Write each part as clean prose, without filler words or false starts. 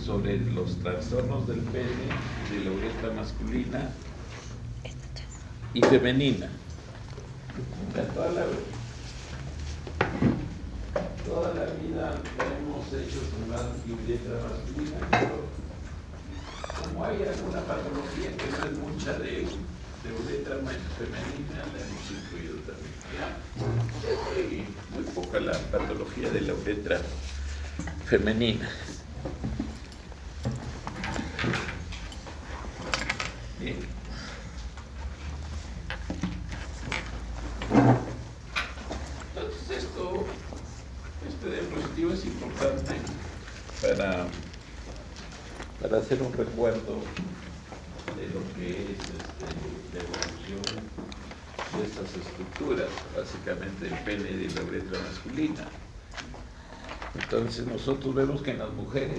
sobre los trastornos del pene y de la uretra masculina y femenina. O sea, toda la vida hemos hecho sumar uretra masculina, pero como hay alguna patología que no es mucha de uretra femenina, la hemos incluido también. Ya, es muy poca la patología de la uretra femenina. Bien. Entonces este diapositivo es importante para hacer un recuerdo de lo que es la evolución de estas estructuras, básicamente el pene y de la uretra masculina. Entonces nosotros vemos que en las mujeres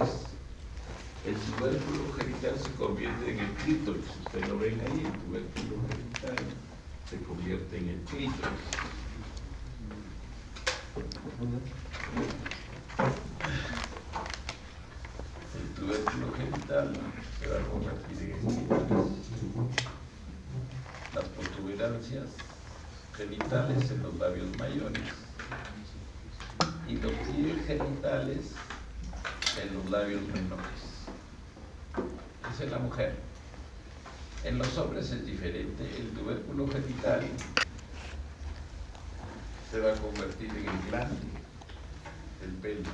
el tubérculo genital se convierte en el clítoris. Ustedes lo ven ahí, el tubérculo genital se convierte en el clítoris. El tubérculo genital se va a convertir en el clítoris. Las protuberancias genitales en los labios mayores y los pliegues genitales en los labios menores. Esa es la mujer. En los hombres es diferente. El tubérculo genital se va a convertir en el glande, el pene.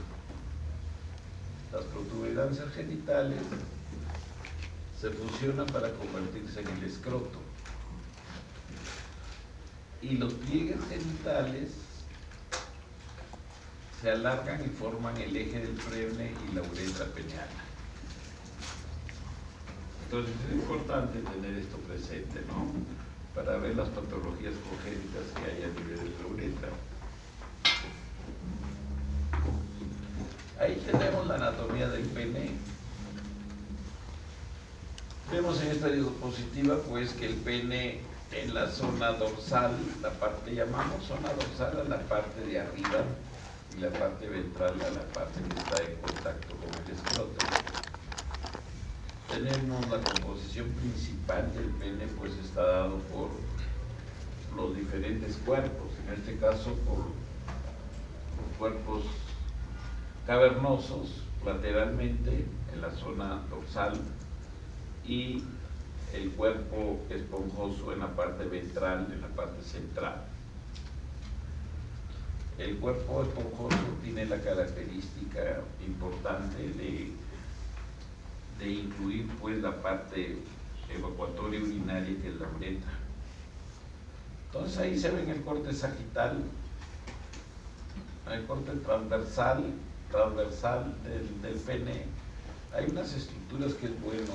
Las protuberancias genitales se fusionan para convertirse en el escroto. Y los pliegues genitales se alargan y forman el eje del frene y la uretra peneana. Entonces es importante tener esto presente, ¿no? Para ver las patologías congénitas que hay a nivel de la uretra. Ahí tenemos la anatomía del pene. Vemos en esta diapositiva pues que el pene en la zona dorsal, la parte, llamamos zona dorsal a la parte de arriba y la parte ventral a la parte que está en contacto con el escroto. Tenemos la composición principal del pene, pues está dado por los diferentes cuerpos, en este caso por cuerpos cavernosos lateralmente en la zona dorsal y el cuerpo esponjoso en la parte ventral, en la parte central. El cuerpo esponjoso tiene la característica importante de incluir pues la parte evacuatoria urinaria que es la uretra. Entonces ahí se ve en el corte sagital, el corte transversal del pene, hay unas estructuras que es bueno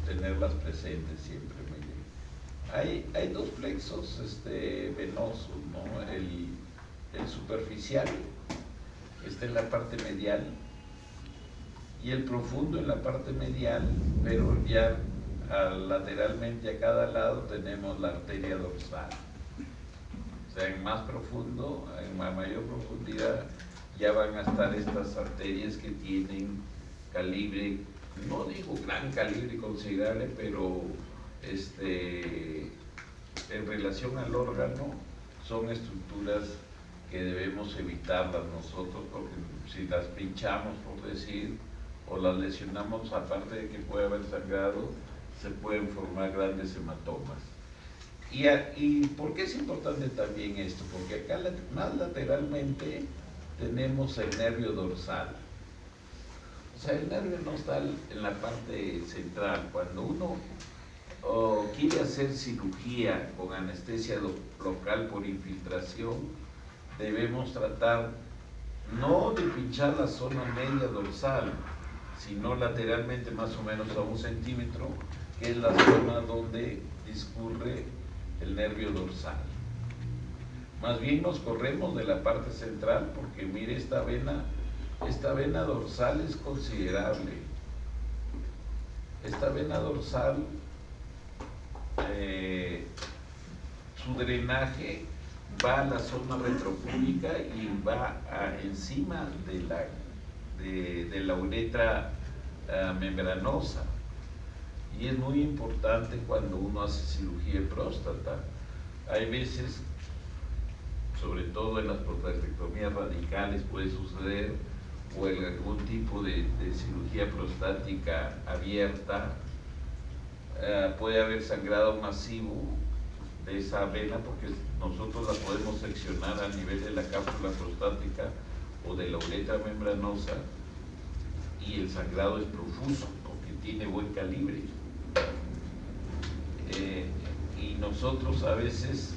tenerlas presentes siempre. Hay dos plexos venosos, ¿no? El superficial está en la parte medial y el profundo en la parte medial, pero ya lateralmente a cada lado tenemos la arteria dorsal. O sea, en más profundo, en mayor profundidad, ya van a estar estas arterias que tienen calibre, no digo gran calibre considerable, pero en relación al órgano son estructuras que debemos evitarlas nosotros, porque si las pinchamos, por decir, o las lesionamos, aparte de que puede haber sangrado, se pueden formar grandes hematomas. ¿Y por qué es importante también esto? Porque acá más lateralmente tenemos el nervio dorsal. O sea, el nervio no está en la parte central. Cuando uno quiere hacer cirugía con anestesia local por infiltración, debemos tratar no de pinchar la zona media dorsal, sino lateralmente más o menos a 1 centímetro, que es la zona donde discurre el nervio dorsal. Más bien nos corremos de la parte central, porque mire, esta vena dorsal es considerable. Esta vena dorsal, su drenaje va a la zona retropúbica y va encima de la uretra membranosa. Y es muy importante cuando uno hace cirugía de próstata. Hay veces, sobre todo en las prostatectomías radicales puede suceder, o en algún tipo de cirugía prostática abierta, puede haber sangrado masivo de esa vena, porque nosotros la podemos seccionar a nivel de la cápsula prostática o de la uretra membranosa, y el sangrado es profuso porque tiene buen calibre. Y nosotros a veces,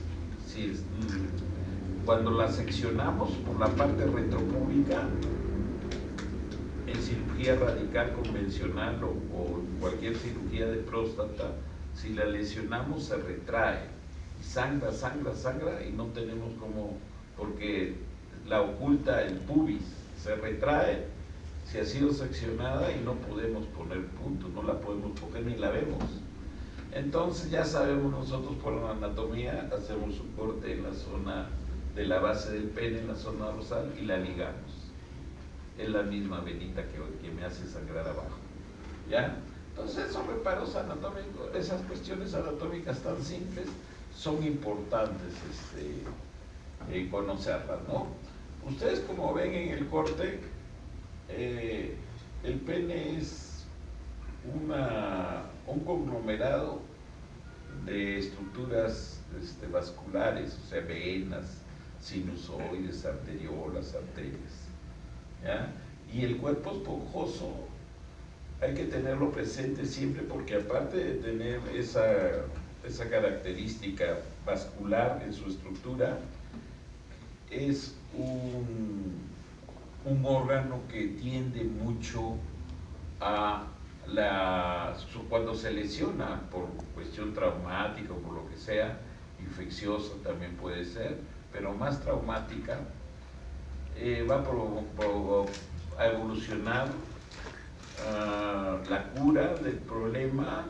cuando la seccionamos por la parte retropúbica, en cirugía radical convencional o cualquier cirugía de próstata, si la lesionamos se retrae, y sangra y no tenemos como, porque la oculta el pubis, se retrae, si ha sido seccionada y no podemos poner punto, no la podemos coger ni la vemos. Entonces ya sabemos nosotros por la anatomía, hacemos un corte en la zona de la base del pene, en la zona dorsal, y la ligamos. Es la misma venita que me hace sangrar abajo, ¿ya? Entonces esos reparos anatómicos, esas cuestiones anatómicas tan simples, son importantes conocerlas, ¿no? Ustedes, como ven en el corte, el pene es un conglomerado de estructuras vasculares, o sea, venas, sinusoides, arteriolas, arterias, ¿ya? Y el cuerpo esponjoso hay que tenerlo presente siempre, porque aparte de tener esa característica vascular en su estructura, es un órgano que tiende mucho a cuando se lesiona por cuestión traumática o por lo que sea, infecciosa también puede ser, pero más traumática, va a evolucionar la cura del problema.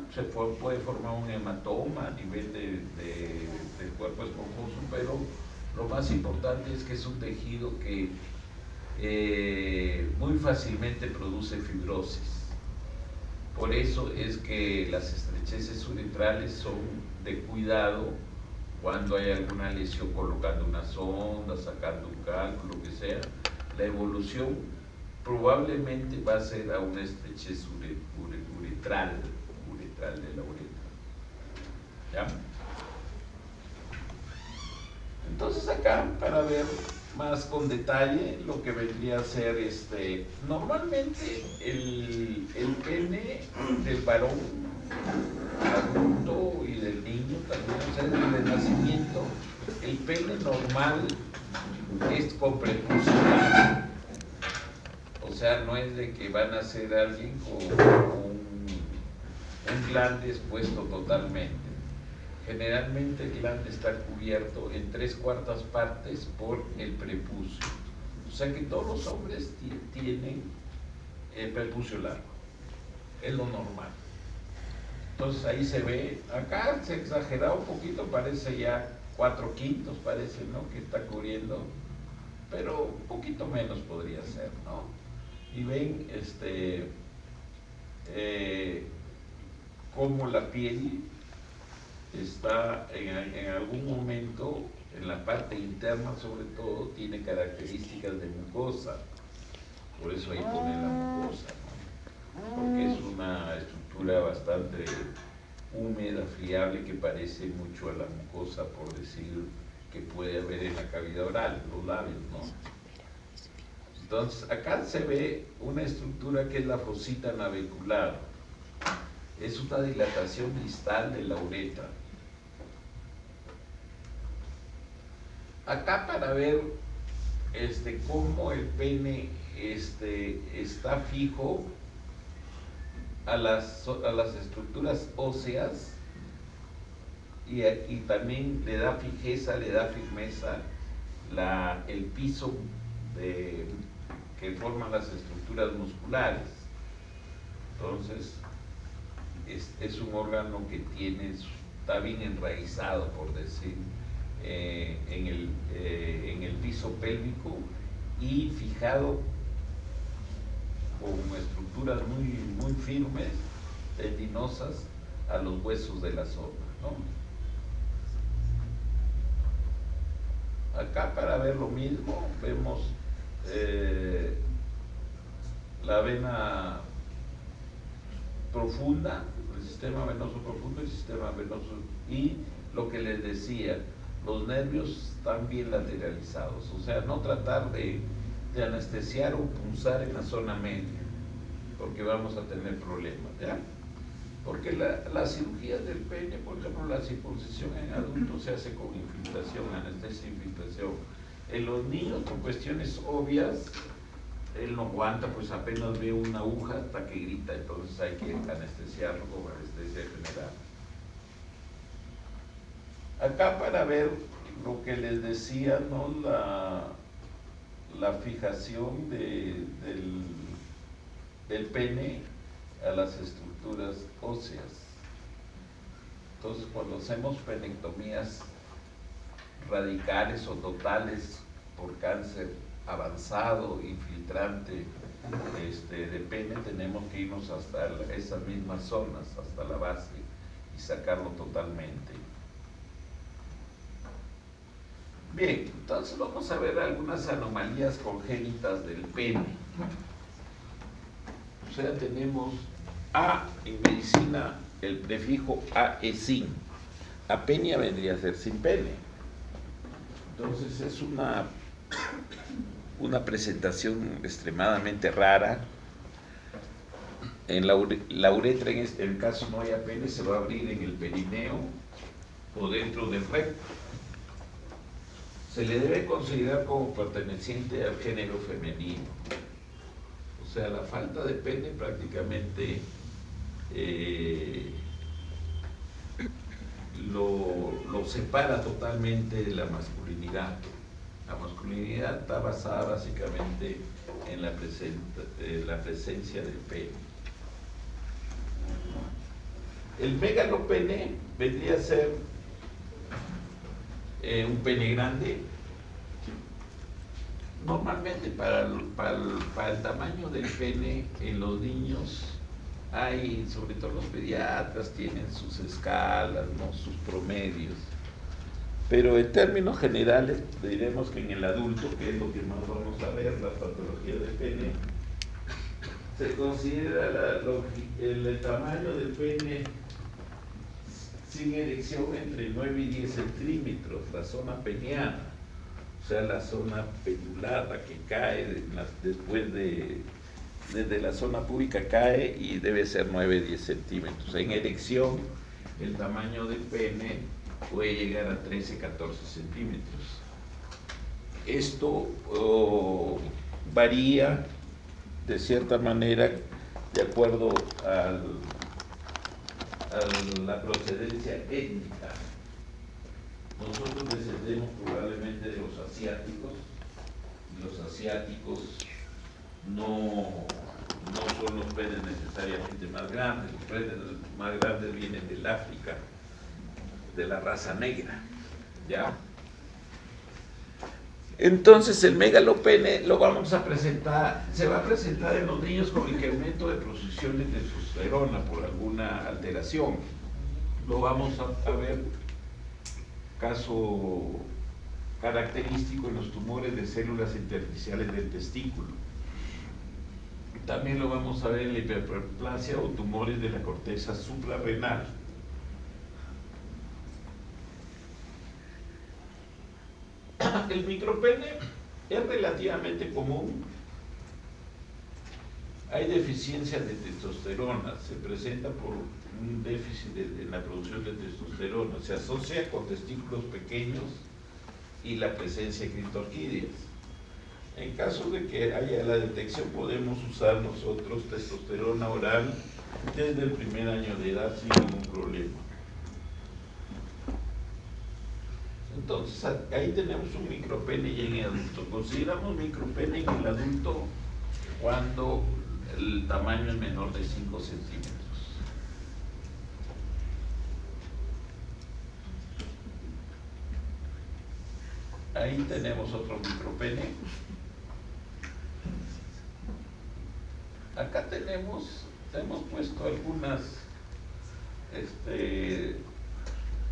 Puede formar un hematoma a nivel del cuerpo esponjoso, pero lo más importante es que es un tejido que muy fácilmente produce fibrosis. Por eso es que las estrecheces uretrales son de cuidado cuando hay alguna lesión, colocando una sonda, sacando un cálculo, lo que sea. La evolución probablemente va a ser a una estrechez uretral de la uretra, ¿ya? Entonces acá, para ver más con detalle lo que vendría a ser normalmente el pene del varón adulto y del niño también, o sea, desde el nacimiento, el pene normal es con prepucio. O sea, no es de que van a ser alguien con un glande expuesto totalmente. Generalmente el glande está cubierto en 3/4 partes por el prepucio. O sea que todos los hombres tienen el prepucio largo. Es lo normal. Entonces ahí se ve, acá se exagera un poquito, parece ya 4/5, parece, ¿no?, que está cubriendo, pero un poquito menos podría ser, ¿no? Y ven cómo la piel está en algún momento, en la parte interna sobre todo, tiene características de mucosa. Por eso ahí pone la mucosa, ¿no? Porque es una estructura bastante húmeda, friable, que parece mucho a la mucosa, por decir, que puede haber en la cavidad oral, los labios, ¿no? Entonces, acá se ve una estructura que es la fosita navicular. Es una dilatación distal de la uretra. Acá, para ver cómo el pene está fijo a las estructuras óseas, y también le da fijeza, le da firmeza el piso que forman las estructuras musculares. Entonces es un órgano que está bien enraizado, por decir, en el piso pélvico, y fijado con estructuras muy firmes, tendinosas, a los huesos de la zona, ¿no? Acá, para ver lo mismo, vemos la vena profunda, el sistema venoso profundo y el sistema venoso, y lo que les decía, los nervios están bien lateralizados, o sea, no tratar de anestesiar o punzar en la zona media, porque vamos a tener problemas, ¿ya? Porque la cirugía del pene, por ejemplo, la circuncisión en adultos se hace con infiltración, anestesia e infiltración. En los niños, por cuestiones obvias, él no aguanta, pues apenas ve una aguja hasta que grita, entonces hay que anestesiarlo con anestesia general. Acá, para ver lo que les decía, ¿no? La fijación del pene a las estructuras óseas. Entonces, cuando hacemos penectomías radicales o totales por cáncer avanzado, infiltrante de pene, tenemos que irnos hasta esas mismas zonas, hasta la base, y sacarlo totalmente. Bien, entonces vamos a ver algunas anomalías congénitas del pene. O sea, tenemos A en medicina, el prefijo AE-sin. Apenia vendría a ser sin pene. Entonces es una presentación extremadamente rara. En la uretra, en el caso no haya pene, se va a abrir en el perineo o dentro del recto. Se le debe considerar como perteneciente al género femenino. O sea, la falta de pene prácticamente lo separa totalmente de la masculinidad. La masculinidad está basada básicamente en la presencia del pene. El megalopene vendría a ser un pene grande. Normalmente para el tamaño del pene en los niños hay, sobre todo los pediatras, tienen sus escalas, ¿no? Sus promedios. Pero en términos generales diremos que en el adulto, que es lo que más vamos a ver, la patología del pene, se considera el tamaño del pene sin erección entre 9 y 10 centímetros, la zona peniana, o sea, la zona penulada que cae desde la zona púbica cae y debe ser 9-10 centímetros. En erección, el tamaño del pene puede llegar a 13-14 centímetros. Esto varía de cierta manera de acuerdo a la procedencia étnica. Nosotros descendemos probablemente de los asiáticos, y los asiáticos no son los penes necesariamente más grandes, los penes más grandes vienen del África, de la raza negra, ¿ya? Entonces el megalopene lo vamos a presentar, se va a presentar en los niños con incremento de producción de testosterona por alguna alteración. Lo vamos a ver, caso característico, en los tumores de células intersticiales del testículo. También lo vamos a ver en la hiperplasia o tumores de la corteza suprarrenal. El micropene es relativamente común. Hay deficiencia de testosterona, se presenta por un déficit en la producción de testosterona, se asocia con testículos pequeños y la presencia de criptorquídeas. En caso de que haya la detección, podemos usar nosotros testosterona oral desde el primer año de edad sin ningún problema. Entonces, ahí tenemos un micropene y en el adulto. Consideramos micropene en el adulto cuando el tamaño es menor de 5 centímetros. Ahí tenemos otro micropene. Acá hemos puesto algunas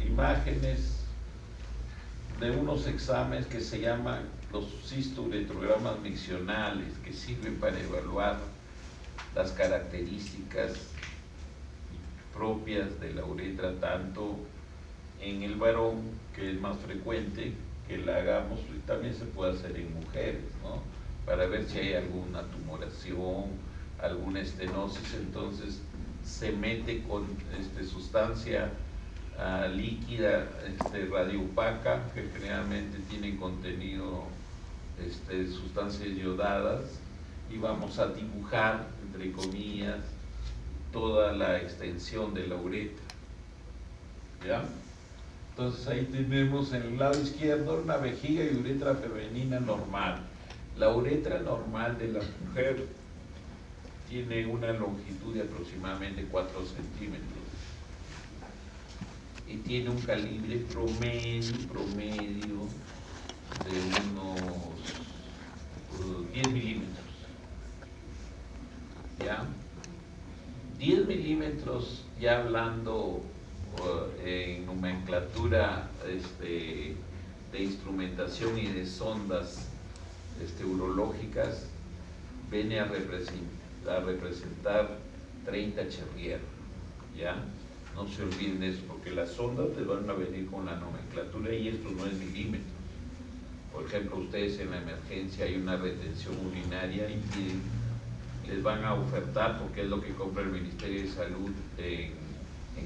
imágenes de unos exámenes que se llaman los cisto-uretrogramas miccionales, que sirven para evaluar las características propias de la uretra, tanto en el varón, que es más frecuente que la hagamos, y también se puede hacer en mujeres, ¿no? Para ver si hay alguna tumoración, alguna estenosis. Entonces se mete con sustancia líquida, radiopaca, que generalmente tiene contenido sustancias iodadas, y vamos a dibujar, entre comillas, toda la extensión de la uretra, ¿ya? Entonces ahí tenemos en el lado izquierdo una vejiga y uretra femenina normal. La uretra normal de la mujer tiene una longitud de aproximadamente 4 centímetros y tiene un calibre promedio de unos 10 milímetros, ¿ya? 10 milímetros, ya hablando en nomenclatura de instrumentación y de sondas urológicas, viene a representar 30 Cherrier, ¿ya? No se olviden de eso, porque las sondas les van a venir con la nomenclatura y esto no es milímetros. Por ejemplo, ustedes en la emergencia hay una retención urinaria y les van a ofertar, porque es lo que compra el Ministerio de Salud en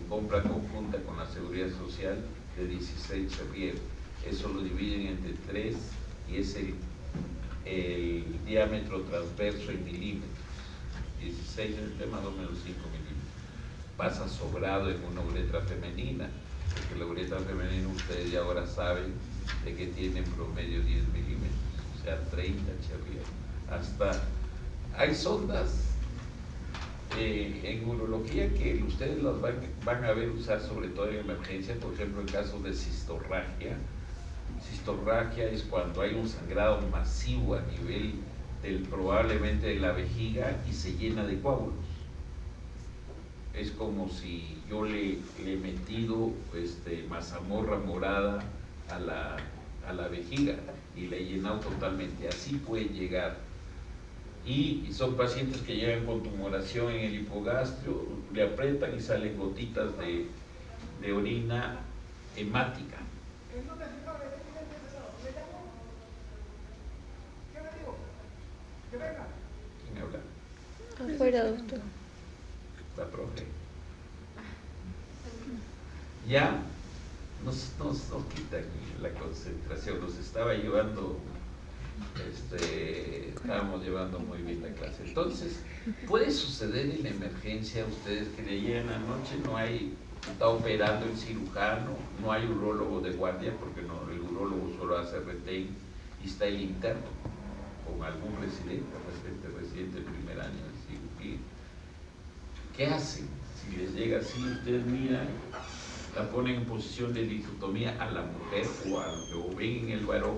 compra conjunta con la Seguridad Social, de 16 Cherrier. Eso lo dividen entre 3 y es el diámetro transverso en milímetros. 16 entre más o menos 5 milímetros. Pasa sobrado en una uretra femenina, porque la uretra femenina ustedes ya ahora saben de que tiene en promedio 10 milímetros, o sea 30 Cherrier. Hasta hay sondas en urología que ustedes las van a ver usar sobre todo en emergencia, por ejemplo en casos de cistorragia. Cistorragia es cuando hay un sangrado masivo a nivel probablemente de la vejiga y se llena de coágulos. Es como si yo le he metido mazamorra morada a la vejiga y le he llenado totalmente. Así puede llegar. Y son pacientes que llegan con tumoración en el hipogastrio, le aprietan y salen gotitas de orina hemática. ¿Quién habla? Afuera, doctor. La profe. Ya nos quitan la concentración, nos estaba llevando, estábamos llevando muy bien la clase. Entonces, puede suceder en la emergencia, ustedes que le llegan anoche, está operando el cirujano, no hay urólogo de guardia, porque el urólogo solo hace retén, y está el interno, con algún residente de primer año de cirugía. ¿Qué hacen? Si les llega así, ustedes miran, la ponen en posición de lisotomía a la mujer o ven en el varón,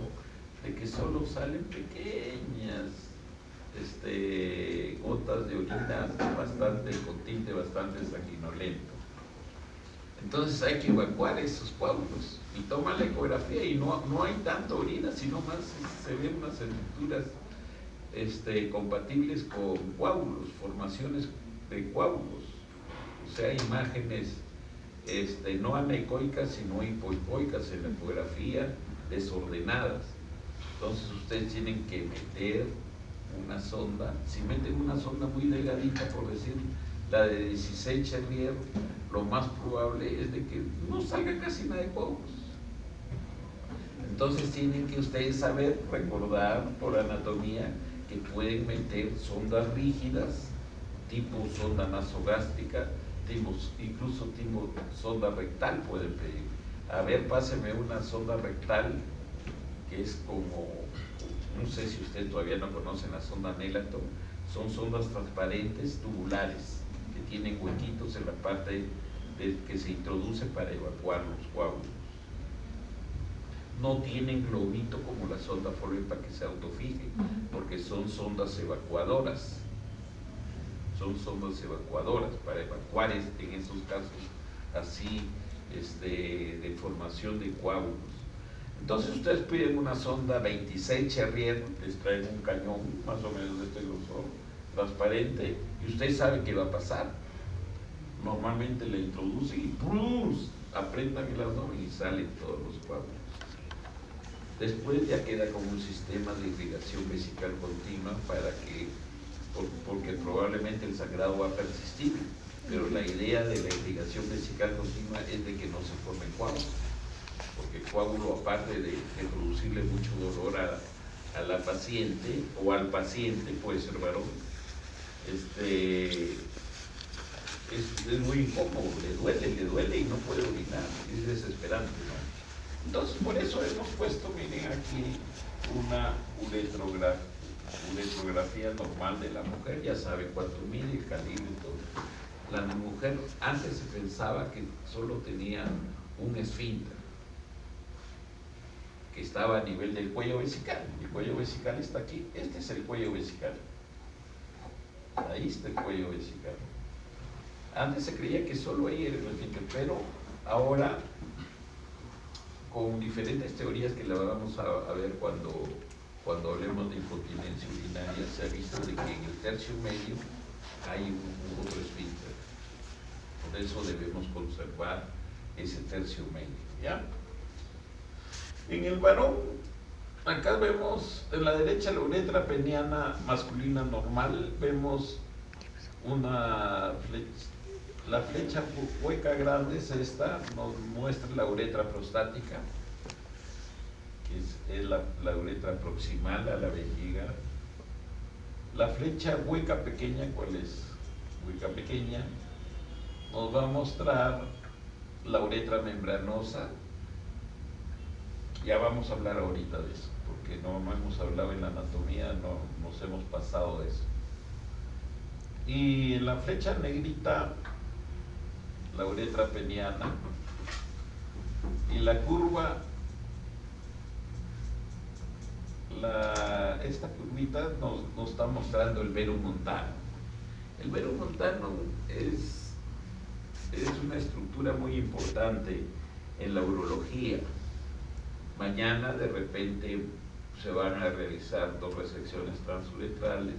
de que solo salen pequeñas gotas de orina con tinte bastante sanguinolento. Entonces hay que evacuar esos coágulos y toman la ecografía y no hay tanta orina, sino más se ven unas estructuras compatibles con coágulos, formaciones de coágulos, o sea, imágenes no anecoicas sino hipoecoicas en la ecografía, desordenadas. Entonces ustedes tienen que meter una sonda. Si meten una sonda muy delgadita, por decir la de 16 Cherrier, lo más probable es de que no salga casi nada de coágulos. Entonces tienen que ustedes saber, recordar por anatomía, que pueden meter sondas rígidas, tipo sonda nasogástrica, incluso tipo sonda rectal pueden pedir. A ver, páseme una sonda rectal, que es como, no sé si ustedes todavía no conocen la sonda Nelaton, son sondas transparentes, tubulares, que tienen huequitos en la parte que se introduce para evacuar los coágulos. No tienen globito como la sonda Foley para que se autofije, porque son sondas evacuadoras. son sondas evacuadoras para evacuar en esos casos así de formación de coágulos. Entonces ustedes piden una sonda 26 Cherrier, les traen un cañón más o menos de este grosor, transparente, y usted sabe qué va a pasar. Normalmente le introducen y ¡pum!, apretan el abdomen y salen todos los coágulos. Después ya queda como un sistema de irrigación vesical continua para que, porque probablemente el sangrado va a persistir, pero la idea de la irrigación vesical continua es de que no se formen coágulos, porque el coágulo, aparte de producirle mucho dolor a la paciente o al paciente, puede ser varón, es muy incómodo, le duele y no puede orinar, es desesperante, ¿no? Entonces, por eso hemos puesto, miren aquí, una uretrografía normal de la mujer, ya saben cuánto mide, el calibre y todo. La mujer antes se pensaba que solo tenía un esfínter, que estaba a nivel del cuello vesical. El cuello vesical está aquí, este es el cuello vesical. Ahí está el cuello vesical. Antes se creía que solo ahí era el esfínter, pero ahora, con diferentes teorías que la vamos a ver cuando hablemos de incontinencia urinaria, se ha visto de que en el tercio medio hay un otro esfínter. Por eso debemos conservar ese tercio medio, ¿ya? En el varón, acá vemos en la derecha la uretra peniana masculina normal, vemos una flecha. La flecha hueca grande es esta, nos muestra la uretra prostática, que es la uretra proximal a la vejiga. La flecha hueca pequeña, ¿cuál es? Hueca pequeña, nos va a mostrar la uretra membranosa. Ya vamos a hablar ahorita de eso, porque no hemos hablado en la anatomía, no nos hemos pasado de eso. Y en la flecha negrita, la uretra peniana, y la curva, esta curvita nos está mostrando el verum montano. El verum montano es una estructura muy importante en la urología. Mañana de repente se van a realizar 2 resecciones transuretrales,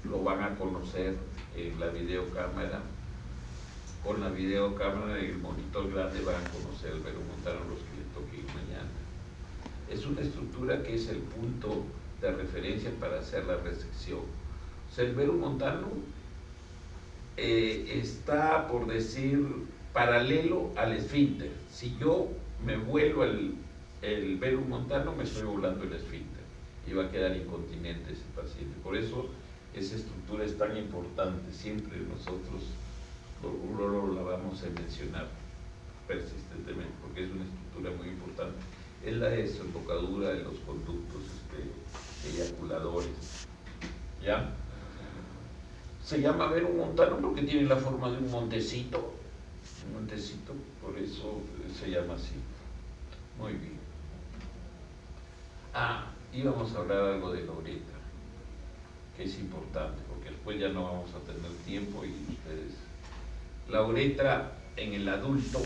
lo van a conocer en la videocámara. Con la videocámara y el monitor grande van a conocer el verum montano los que le toquen mañana. Es una estructura que es el punto de referencia para hacer la resección. O sea, el verum montano está, por decir, paralelo al esfínter. Si yo me vuelo el verum montano, me estoy volando el esfínter y va a quedar incontinente ese paciente. Por eso esa estructura es tan importante. Siempre nosotros la vamos a mencionar persistentemente porque es una estructura muy importante. Es la desembocadura de los conductos eyaculadores. ¿Ya? Se llama verum montano porque tiene la forma de un montecito, por eso se llama así. Muy bien. Íbamos a hablar algo de la uretra, que es importante, porque después ya no vamos a tener tiempo y ustedes. La uretra en el adulto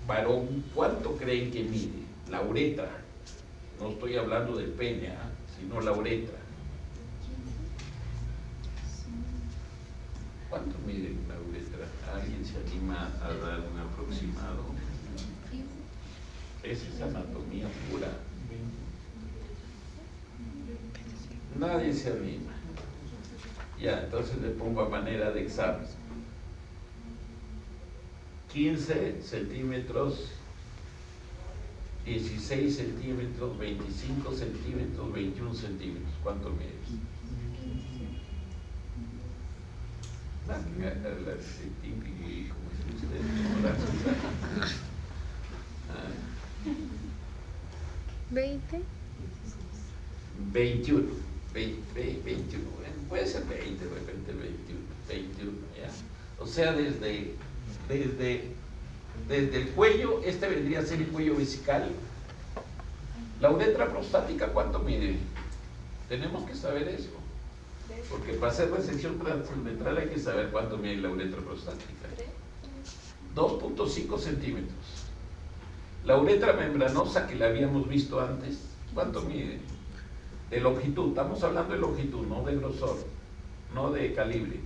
varón, ¿cuánto creen que mide? La uretra, no estoy hablando del pene, sino la uretra. ¿Cuánto mide una uretra? ¿Alguien se anima a dar un aproximado? Esa es anatomía pura. Nadie se anima. Ya, entonces le pongo a manera de examen. 15 centímetros, 16 centímetros, 25 centímetros, 21 centímetros. ¿Cuánto mide? ¿20? 21. Puede ser 20, de repente 21, ¿ya? O sea, desde el cuello, este vendría a ser el cuello vesical. La uretra prostática, ¿cuánto mide? Tenemos que saber eso. Porque para hacer resección transuretral hay que saber cuánto mide la uretra prostática. 2.5 centímetros. La uretra membranosa que la habíamos visto antes, ¿cuánto mide? De longitud, estamos hablando de longitud, no de grosor, no de calibre.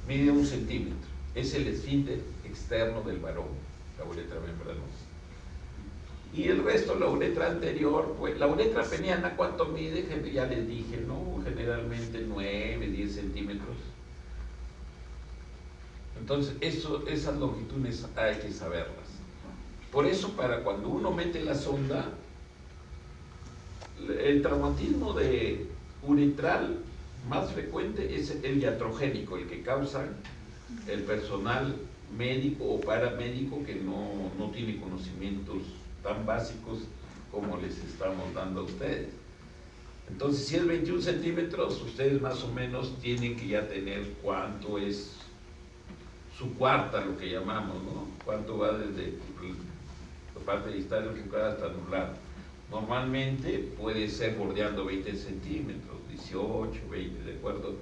Mide 1 centímetro. Es el esfínter externo del varón, la uretra membranosa. Y el resto, la uretra anterior, pues la uretra peniana, ¿cuánto mide? Ya les dije, ¿no? Generalmente 9, 10 centímetros. Entonces, esas longitudes hay que saberlas. Por eso, para cuando uno mete la sonda, el traumatismo uretral más frecuente es el iatrogénico, el que causa el personal médico o paramédico que no tiene conocimientos tan básicos como les estamos dando a ustedes. Entonces, si es 21 centímetros, ustedes más o menos tienen que ya tener cuánto es su cuarta, lo que llamamos, ¿no? Cuánto va desde la parte distal enfocada hasta anular. Normalmente puede ser bordeando 20 centímetros, 18, 20, ¿de acuerdo?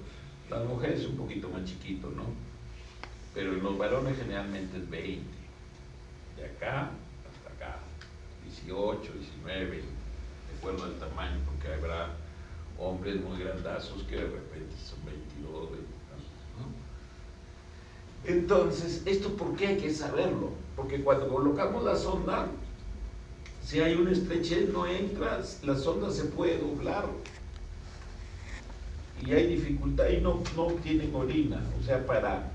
Las mujeres es un poquito más chiquito, ¿no? Pero en los varones generalmente es 20. De acá hasta acá. 18, 19, 20, de acuerdo al tamaño, porque habrá hombres muy grandazos que de repente son 22, 20, ¿no? Entonces, ¿esto por qué hay que saberlo? Porque cuando colocamos la sonda, si hay una estrechez no entra, la sonda se puede doblar y hay dificultad y no obtienen orina. O sea, para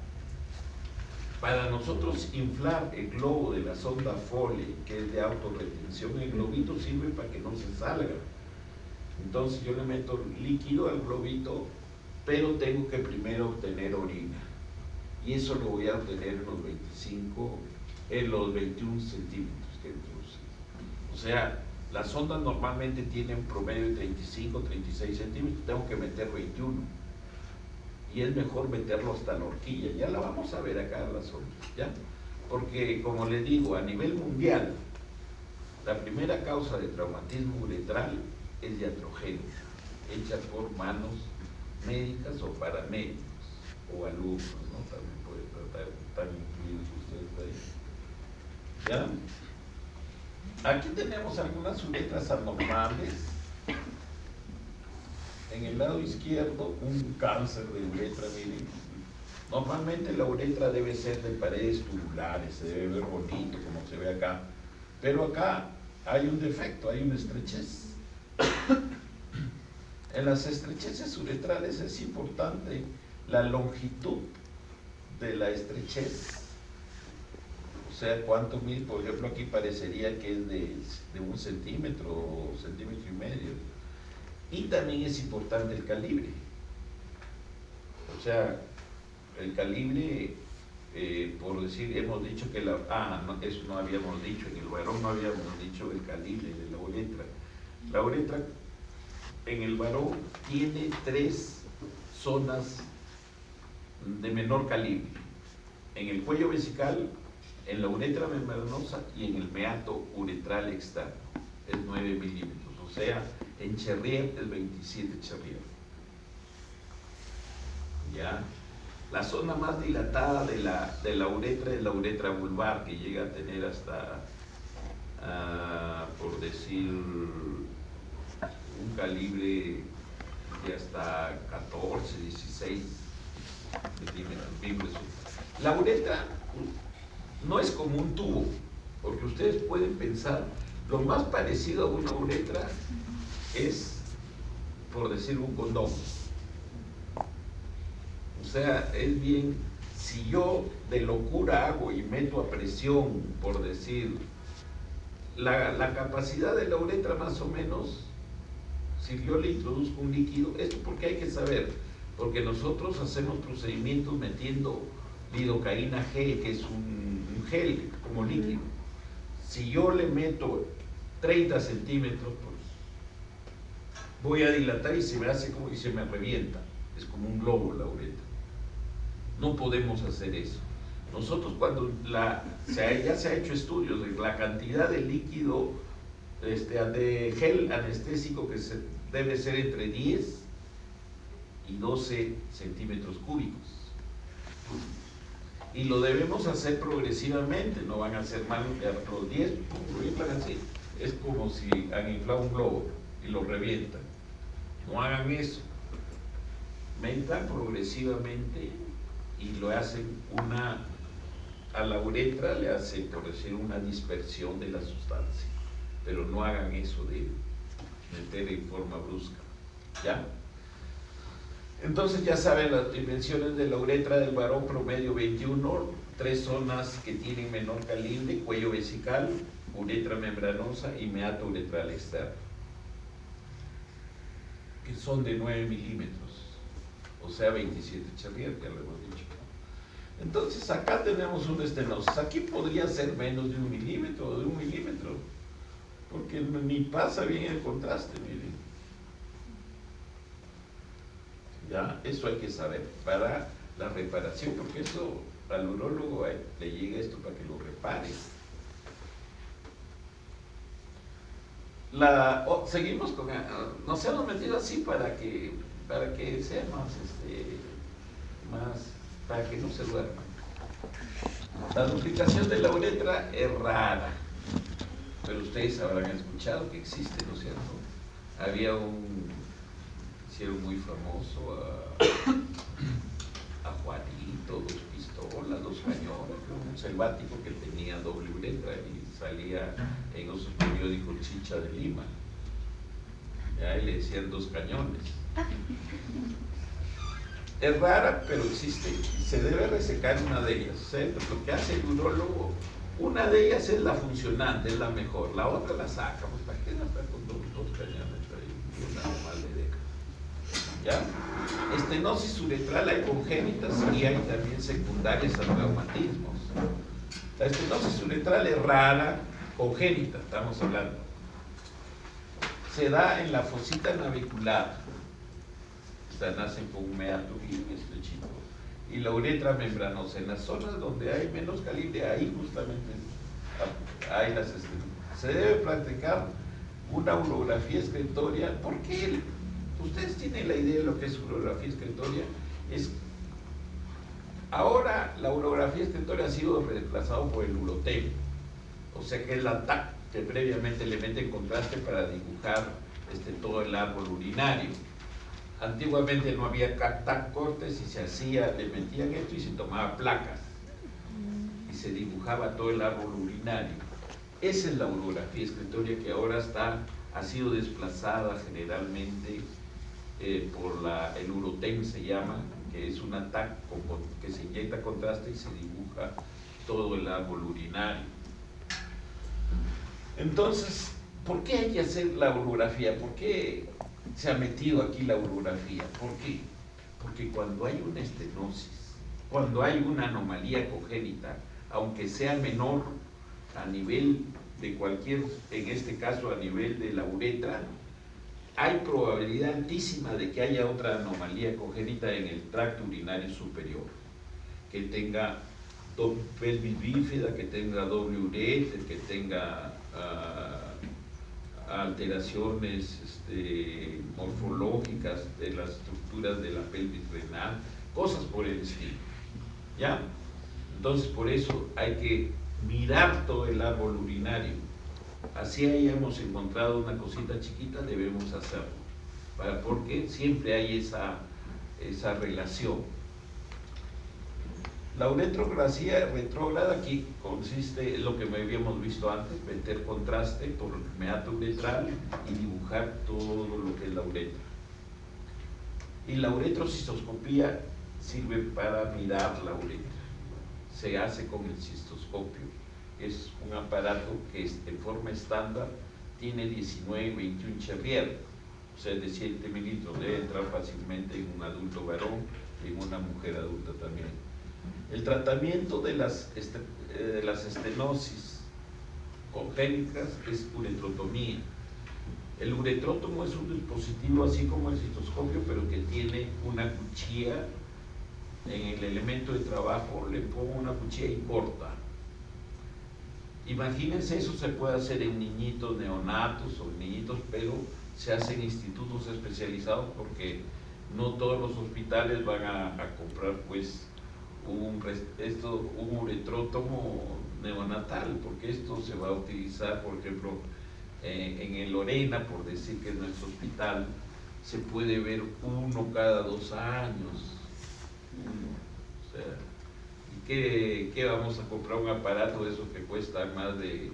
nosotros inflar el globo de la sonda Foley, que es de autorretención, el globito sirve para que no se salga. Entonces yo le meto líquido al globito, pero tengo que primero obtener orina. Y eso lo voy a obtener en los 21 centímetros que introducí. O sea, las sondas normalmente tienen promedio de 35, 36 centímetros, tengo que meter 21. Y es mejor meterlo hasta la horquilla, ya la vamos a ver acá las sondas, ¿ya? Porque, como les digo, a nivel mundial, la primera causa de traumatismo uretral es iatrogénica, hecha por manos médicas o paramédicos, o alumnos, ¿no? También puede tratar, están incluidos ustedes ahí. ¿Ya? Aquí tenemos algunas uretras anormales. En el lado izquierdo, un cáncer de uretra, miren. Normalmente la uretra debe ser de paredes tubulares, se debe ver bonito como se ve acá. Pero acá hay un defecto, hay una estrechez. En las estrecheces uretrales es importante la longitud de la estrechez. O sea, cuánto mide, por ejemplo, aquí parecería que es de 1 centímetro o centímetro y medio. Y también es importante el calibre. O sea, el calibre, por decir, hemos dicho que no, eso no habíamos dicho, en el varón no habíamos dicho el calibre de la uretra. La uretra en el varón tiene 3 zonas de menor calibre. En el cuello vesical, en la uretra membranosa y en el meato uretral externo. Es 9 milímetros. O sea, en Cherrier es 27 Cherrier. ¿Ya? La zona más dilatada de la uretra es la uretra vulvar, que llega a tener hasta, por decir, un calibre de hasta 14, 16 milímetros. La uretra no es como un tubo, porque ustedes pueden pensar, lo más parecido a una uretra es, por decir, un condón. O sea, es bien, si yo de locura hago y meto a presión, por decir, la capacidad de la uretra más o menos, si yo le introduzco un líquido, esto porque hay que saber, porque nosotros hacemos procedimientos metiendo lidocaína G, que es un gel como líquido. Si yo le meto 30 centímetros, pues voy a dilatar y se me hace como y se me revienta. Es como un globo la uretra. No podemos hacer eso. Nosotros cuando ya se ha hecho estudios de la cantidad de líquido, de gel anestésico que debe ser entre 10 y 12 centímetros cúbicos. Y lo debemos hacer progresivamente, no van a ser mal a los 10, así. Es como si han inflado un globo y lo revientan. No hagan eso. Metan progresivamente y lo hacen a la uretra le hace, por decir, una dispersión de la sustancia. Pero no hagan eso de meter en forma brusca. ¿Ya? Entonces ya saben las dimensiones de la uretra del varón: promedio 21, 3 zonas que tienen menor calibre: cuello vesical, uretra membranosa y meato uretral externo, que son de 9 milímetros, o sea 27 Charrier, ya lo hemos dicho. Entonces acá tenemos una estenosis. Aquí podría ser menos de 1 milímetro o de 1 milímetro, porque ni pasa bien el contraste, miren. Ya, eso hay que saber para la reparación, porque eso al urólogo le llega esto para que lo repare. Seguimos con, nos hemos metido así para que sea más, para que no se duerman. La duplicación de la uretra es rara, pero ustedes habrán escuchado que existe, ¿no es cierto? Había hicieron muy famoso a Juanito, 2 pistolas, 2 cañones, un selvático que tenía doble uretra y salía en esos periódicos Chicha de Lima. Ya, y le decían 2 cañones. Es rara, pero existe. Se debe resecar una de ellas. O sea, lo que hace el urólogo, una de ellas es la funcionante, es la mejor. La otra la sacamos. ¿Para qué gastar con 2 cañones ahí? Una mal le deja. ¿Ya? Estenosis uretral hay congénitas y hay también secundarias a traumatismos. La estenosis uretral es rara, congénita, estamos hablando. Se da en la fosita navicular. O sea, nacen con un meato bien estrechito. Y la uretra membranosa, en las zonas donde hay menos calibre, ahí justamente hay las estenosis. Se debe practicar una urografía excretoria. ¿Por qué? Ustedes tienen la idea de lo que es urografía excretoria. Ahora la urografía excretoria ha sido reemplazado por el UroTem, o sea que es la TAC que previamente le mete contraste para dibujar todo el árbol urinario. Antiguamente no había TAC cortes y se hacía, le metían esto y se tomaba placas y se dibujaba todo el árbol urinario. Esa es la urografía excretoria que ahora ha sido desplazada generalmente por el UroTem, se llama, que es una TAC que se inyecta contraste y se dibuja todo el árbol urinario. Entonces, ¿por qué hay que hacer la urografía? ¿Por qué se ha metido aquí la urografía? ¿Por qué? Porque cuando hay una estenosis, cuando hay una anomalía congénita, aunque sea menor a nivel de cualquier, en este caso a nivel de la uretra, hay probabilidad altísima de que haya otra anomalía congénita en el tracto urinario superior, que tenga pelvis bífida, que tenga doble uretra, que tenga alteraciones morfológicas de las estructuras de la pelvis renal, cosas por el estilo. ¿Ya? Entonces, por eso hay que mirar todo el árbol urinario. Así hayamos encontrado una cosita chiquita, debemos hacerlo, porque siempre hay esa relación. La uretrografía retrógrada aquí consiste en lo que habíamos visto antes: meter contraste por el meato uretral y dibujar todo lo que es la uretra. Y la uretrocistoscopía sirve para mirar la uretra. Se hace con el cistoscopio. Es un aparato que en forma estándar tiene 19 y 21 Charrier, o sea, de 7 mililitros. Debe entrar fácilmente en un adulto varón y en una mujer adulta también. El tratamiento de las estenosis congénitas es uretrotomía. El uretrótomo es un dispositivo así como el cistoscopio, pero que tiene una cuchilla. En el elemento de trabajo le pongo una cuchilla y corta. Imagínense, eso se puede hacer en niñitos neonatos o niñitos, pero se hace en institutos especializados porque No todos los hospitales van a comprar pues un uretrótomo neonatal, porque esto se va a utilizar, por ejemplo, en el Lorena, por decir que en nuestro hospital se puede ver uno cada 2 años. O sea, ¿y qué vamos a comprar un aparato de esos que cuestan más de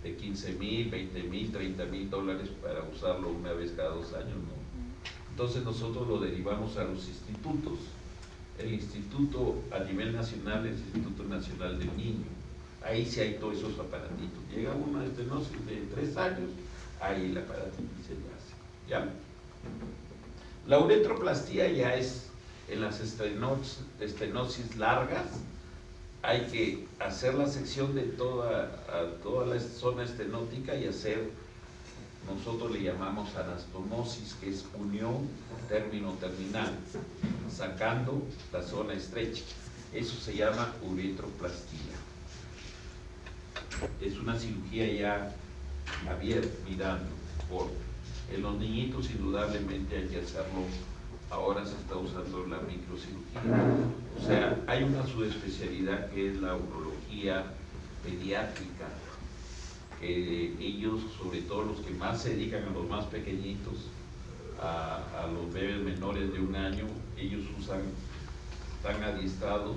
15,000, 20,000, 30,000 dólares para usarlo una vez cada 2 años? ¿No? Entonces nosotros lo derivamos a los institutos. El instituto a nivel nacional, el Instituto Nacional del Niño. Ahí sí hay todos esos aparatitos. Llega una estenosis de 3 años, ahí el aparatito se le hace. ¿Ya? La uretroplastía ya es en las estenosis largas. Hay que hacer la sección de toda la zona estenótica y hacer, nosotros le llamamos anastomosis, que es unión término-terminal, sacando la zona estrecha. Eso se llama uretroplastía. Es una cirugía ya abierta, mirando. En los niñitos indudablemente hay que hacerlo. Ahora se está usando la microcirugía. O sea, hay una subespecialidad que es la urología pediátrica, que ellos, sobre todo los que más se dedican a los más pequeñitos, a los bebés menores de 1 año, ellos están adiestrados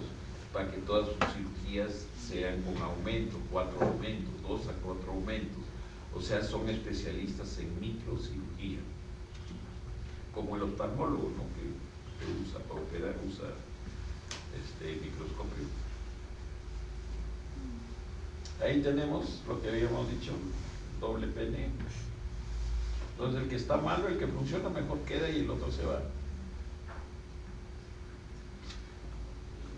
para que todas sus cirugías sean con aumento, 4 aumentos, 2 a 4 aumentos. O sea, son especialistas en microcirugía, como el oftalmólogo, ¿no? que usa para operar, usa microscopio. Ahí tenemos lo que habíamos dicho, doble pene. Entonces el que está malo, el que funciona mejor queda y el otro se va.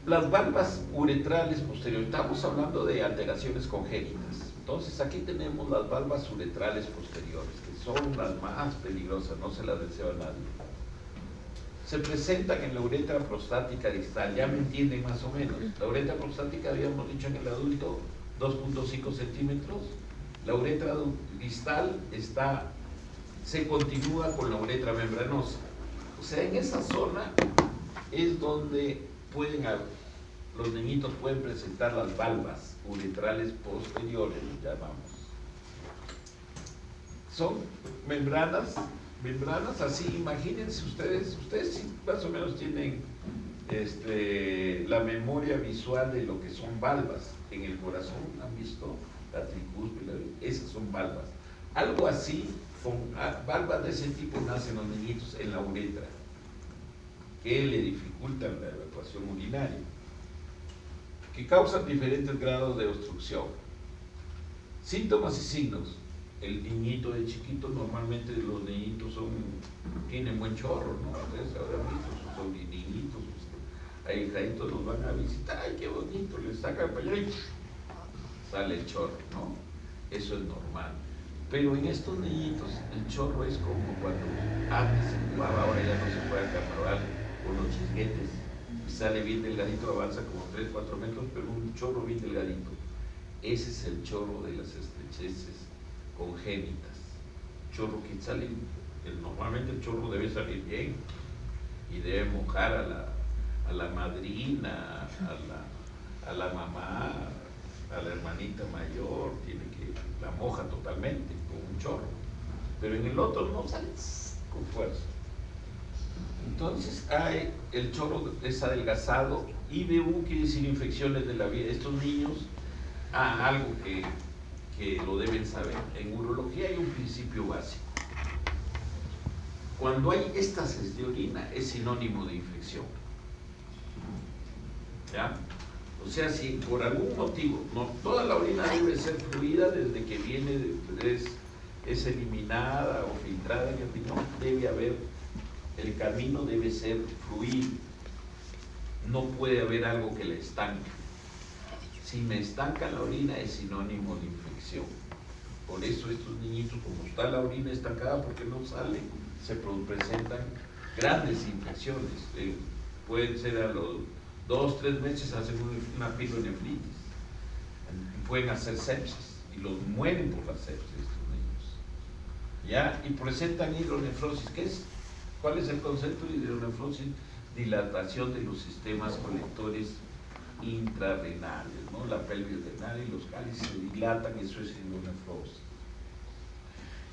Las valvas uretrales posteriores, estamos hablando de alteraciones congénitas. Entonces aquí tenemos las valvas uretrales posteriores, que son las más peligrosas, no se las deseo a nadie. Se presentan en la uretra prostática distal, ya me entienden más o menos. La uretra prostática, habíamos dicho en el adulto, 2.5 centímetros. La uretra distal se continúa con la uretra membranosa. O sea, en esa zona es donde los niñitos pueden presentar las valvas uretrales posteriores, llamamos. Son membranas así, imagínense ustedes sí más o menos tienen la memoria visual de lo que son valvas en el corazón. ¿Han visto la tricúspide? Esas son valvas. Algo así, con valvas de ese tipo nacen los niñitos en la uretra, que le dificultan la evacuación urinaria, que causan diferentes grados de obstrucción. Síntomas y signos. El niñito de chiquito, normalmente los niñitos tienen buen chorro, ¿no? Ustedes habrán visto sus sobrinitos, ahí hijitos los van a visitar, ¡ay, qué bonito! Les sacan para allá y sale el chorro, ¿no? Eso es normal. Pero en estos niñitos, el chorro es como cuando antes se jugaba, ahora ya no se juega carnaval con los chisguetes, y sale bien delgadito, avanza como 3-4 metros, pero un chorro bien delgadito. Ese es el chorro de las estrecheces congénitas. Chorro que sale, normalmente el chorro debe salir bien y debe mojar a la madrina, a la mamá, a la hermanita mayor, la moja totalmente con un chorro, pero en el otro no sale con fuerza. Entonces el chorro es adelgazado. IBU quiere decir infecciones de la vía. Estos niños, algo que lo deben saber, en urología hay un principio básico. Cuando hay éstasis de orina es sinónimo de infección, ¿ya? O sea, si por algún motivo, no toda la orina debe ser fluida desde que viene, es eliminada o filtrada en el riñón, debe haber, el camino debe ser fluido, no puede haber algo que la estanque. Si me estanca la orina es sinónimo de infección. Por eso estos niñitos, como está la orina estancada porque no sale, se presentan grandes infecciones. Pueden ser a los 2-3 meses hacen una pielonefritis, pueden hacer sepsis y los mueren por la sepsis estos niños, ¿ya? Y presentan hidronefrosis. ¿Qué es ¿Cuál es el concepto de hidronefrosis? Dilatación de los sistemas colectores intrarrenales, ¿no? La pelvis renal y los cálices se dilatan, eso es hidronefrosis.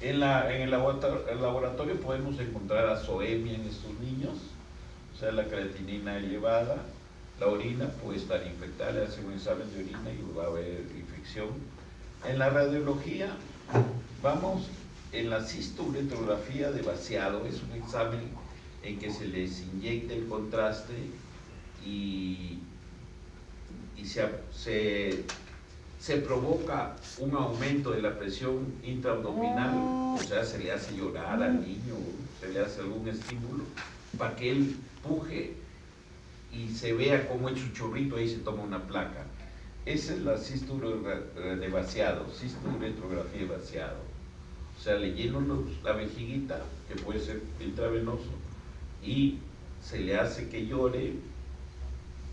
En el laboratorio podemos encontrar azoemia en estos niños, o sea, la creatinina elevada. La orina puede estar infectada, le hacen un examen de orina y va a haber infección. En la radiología, vamos en la cisto-uretrografía de vaciado, es un examen en que se les inyecta el contraste y se provoca un aumento de la presión intraabdominal, o sea, se le hace llorar al niño, se le hace algún estímulo para que él puje y se vea cómo hecho un chorrito, ahí se toma una placa. Esa es la de vaciado, cisto-uretrografía de vaciado. O sea, le lleno la vejiguita, que puede ser intravenoso, y se le hace que llore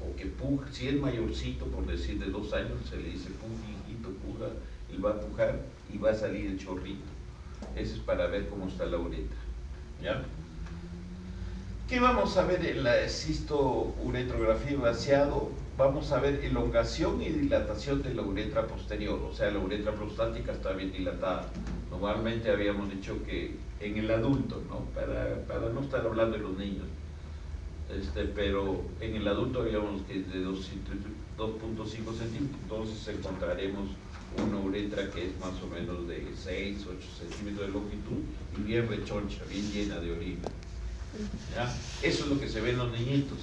o que puje. Si es mayorcito, por decir de 2 años, se le dice hijito, puja, él va a pujar y va a salir el chorrito. Eso es para ver cómo está la uretra. ¿Ya? ¿Qué vamos a ver en la cisto-uretrografía vaciado? Vamos a ver elongación y dilatación de la uretra posterior, o sea, la uretra prostática está bien dilatada. Normalmente habíamos dicho que en el adulto, ¿no? Para no estar hablando de los niños, pero en el adulto habíamos que de 2.5 centímetros, entonces encontraremos una uretra que es más o menos de 6, 8 centímetros de longitud y bien rechoncha, bien llena de orina. ¿Ya? Eso es lo que se ve en los niñitos,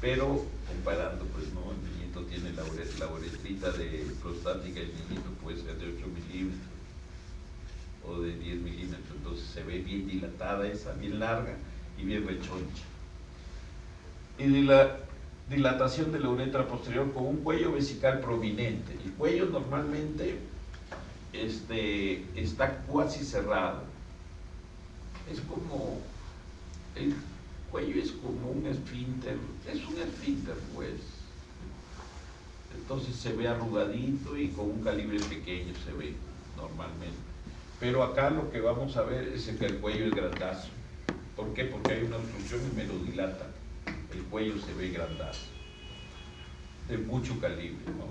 pero comparando, pues no, el niñito tiene la uretrita de prostática, el niñito puede ser de 8 milímetros o de 10 milímetros, entonces se ve bien dilatada esa, bien larga y bien rechoncha. Y la dilatación de la uretra posterior con un cuello vesical prominente. El cuello normalmente está cuasi cerrado, es como el cuello es como un esfínter, es un esfínter pues, entonces se ve arrugadito y con un calibre pequeño se ve normalmente, pero acá lo que vamos a ver es que el cuello es grandazo. ¿Por qué? Porque hay una obstrucción y me lo dilata, el cuello se ve grandazo, de mucho calibre, ¿no?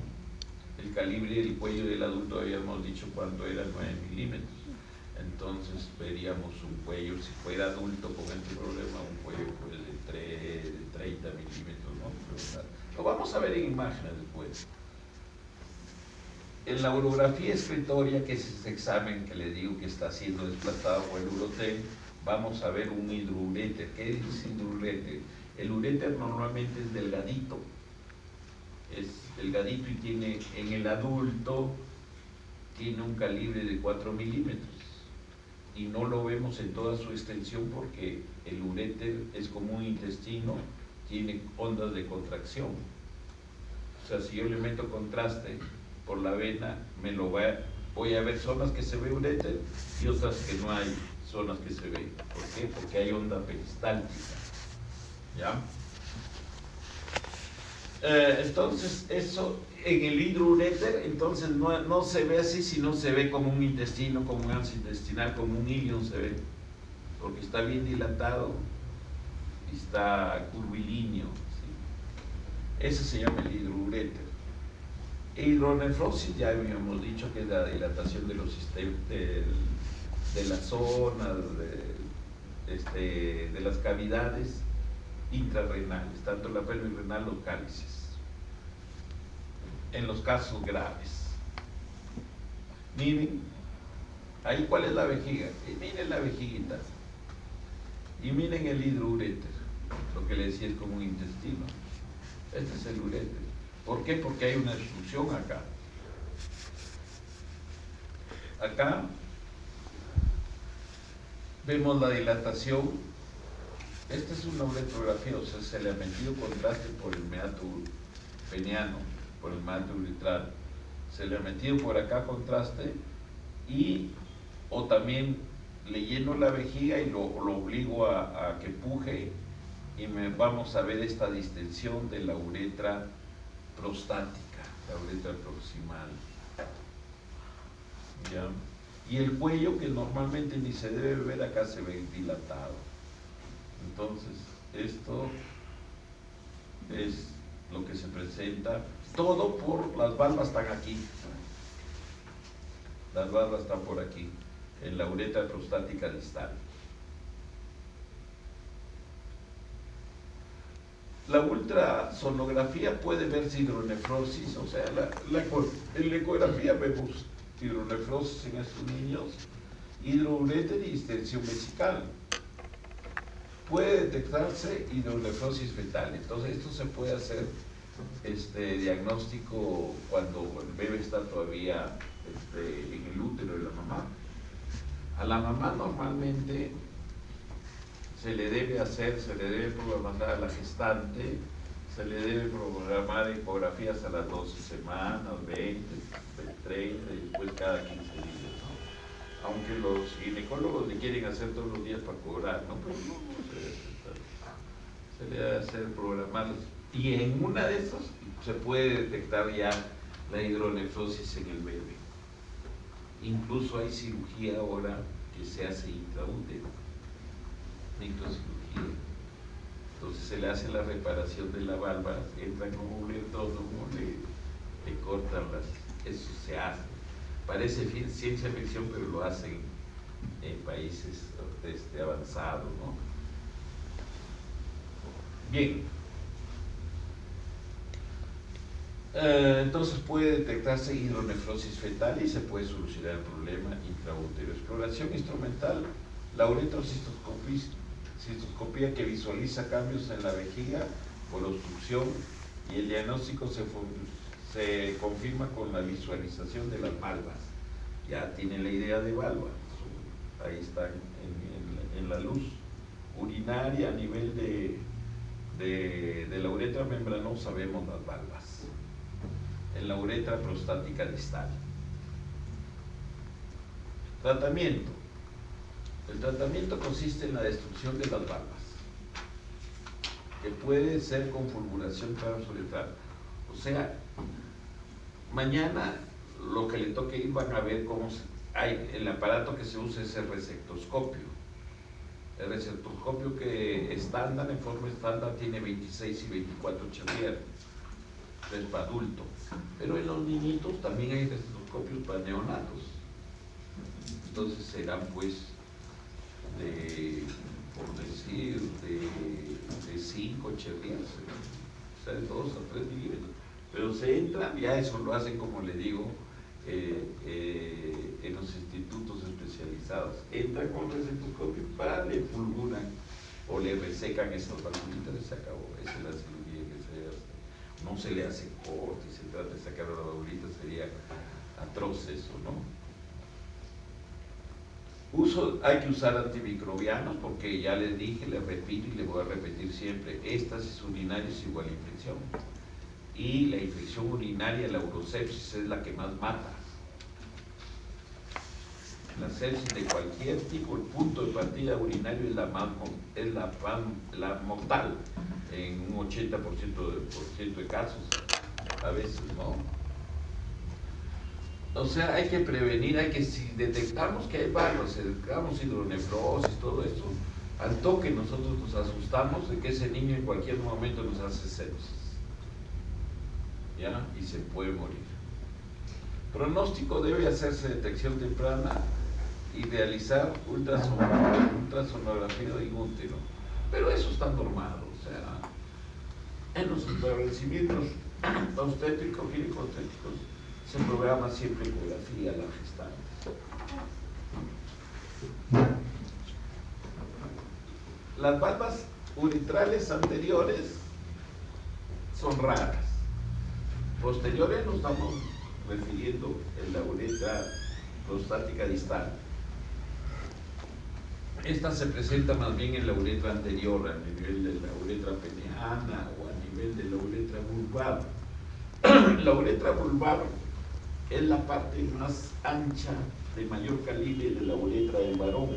El calibre del cuello del adulto habíamos dicho cuánto era, 9 milímetros. Entonces veríamos un cuello, si fuera adulto con este problema, un cuello pues de 30 milímetros, ¿no? Pero lo vamos a ver en imágenes después. En la urografía excretoria, que es ese examen que le digo que está siendo desplazado por el uroten, vamos a ver un hidrouréter. ¿Qué es hidrouréter? El uréter normalmente es delgadito, y tiene, en el adulto, tiene un calibre de 4 milímetros. Y no lo vemos en toda su extensión porque el uréter es como un intestino, tiene ondas de contracción. O sea, si yo le meto contraste por la vena, voy a ver zonas que se ve uréter y otras que no hay zonas que se ve. ¿Por qué? Porque hay onda peristáltica. ¿Ya? Entonces, eso en el hidrouréter, entonces no se ve así, sino se ve como un intestino, como un anso intestinal, como un ilion se ve, porque está bien dilatado y está curvilíneo, ¿sí? Ese se llama el hidrouréter. Hidronefrosis ya habíamos dicho que es la dilatación de los sistemas, de las zonas, de las cavidades intrarrenales, tanto la pelvis renal, los cálices, en los casos graves. Miren, ahí cuál es la vejiga, y miren la vejiguita, y miren el hidrouréter, lo que le decía es como un intestino. Este es el uréter. ¿Por qué? Porque hay una obstrucción acá. Acá vemos la dilatación. Esta es una uretrografía, o sea, se le ha metido contraste por el meato peniano, por el meato uretral. Se le ha metido por acá contraste o también le lleno la vejiga y lo obligo a que puje y vamos a ver esta distensión de la uretra prostática, la uretra proximal. ¿Ya? Y el cuello, que normalmente ni se debe ver, acá se ve dilatado. Entonces, esto es lo que se presenta, todo por las valvas están aquí. Las valvas están por aquí, en la uretra prostática distal. La ultrasonografía puede verse hidronefrosis, o sea, en la ecografía vemos hidronefrosis en estos niños, hidroureter y distensión vesical. Puede detectarse hidronefrosis fetal, entonces esto se puede hacer diagnóstico cuando el bebé está todavía en el útero de la mamá. A la mamá normalmente se le debe programar a la gestante, se le debe programar ecografías a las 12 semanas, 20, 30 y después cada 15 días, ¿no? Aunque los ginecólogos le quieren hacer todos los días para cobrar, ¿no? Pero no se le debe hacer programarlos. Y en una de esas se puede detectar ya la hidronefrosis en el bebé. Incluso hay cirugía ahora que se hace intraútero, microcirugía. Entonces se le hace la reparación de la valva, entran con un electrónomo, le cortan eso se hace. Parece ciencia ficción, pero lo hacen en países avanzados, ¿no? Bien. Entonces puede detectarse hidronefrosis fetal y se puede solucionar el problema intraútero. Exploración instrumental, la uretrocistoscopía que visualiza cambios en la vejiga por obstrucción, y el diagnóstico se confirma con la visualización de las valvas. Ya tienen la idea de valvas, ahí están en la luz. Urinaria, a nivel de la uretra membranosa vemos las valvas. En la uretra prostática distal. Tratamiento. El tratamiento consiste en la destrucción de las valvas, que puede ser con fulguración transuretral. O sea, mañana lo que le toque ir van a ver cómo hay el aparato que se usa es el resectoscopio. El resectoscopio que estándar, en forma estándar, tiene 26 y 24 Charrier. Es para adulto, pero en los niñitos también hay resectoscopios para neonatos. Entonces serán pues por decir, de 5 Charrier, o sea, de 2 a 3 milímetros. Pero se entran, ya eso lo hacen, como le digo, en los institutos especializados. Entran con resectoscopio, le fulguran o le resecan esas valvulitas y se acabó. Esa es la cirugía que se hace. No se le hace corte y se trata de sacar la valvulita, sería atroz eso, ¿no? Hay que usar antimicrobianos porque ya les dije, les repito y les voy a repetir siempre, éstasis urinaria es igual a infección. Y la infección urinaria, la urosepsis, es la que más mata. La sepsis de cualquier tipo, el punto de partida urinario es la mortal en un 80% de casos, a veces, ¿no? O sea, hay que prevenir, si detectamos que hay valvas, si detectamos hidronefrosis, todo eso, al toque nosotros nos asustamos de que ese niño en cualquier momento nos hace sepsis, ¿ya? Y se puede morir. Pronóstico: debe hacerse detección temprana y realizar ultrasonografía de útero, pero eso está normado, o sea, en los establecimientos obstétricos y ginecológicos se programa siempre ecografía a la gestante. Las valvas uretrales anteriores son raras. Posteriores nos estamos refiriendo en la uretra prostática distal. Esta se presenta más bien en la uretra anterior, a nivel de la uretra peneana o a nivel de la uretra vulvar. La uretra vulvar es la parte más ancha, de mayor calibre de la uretra del varón.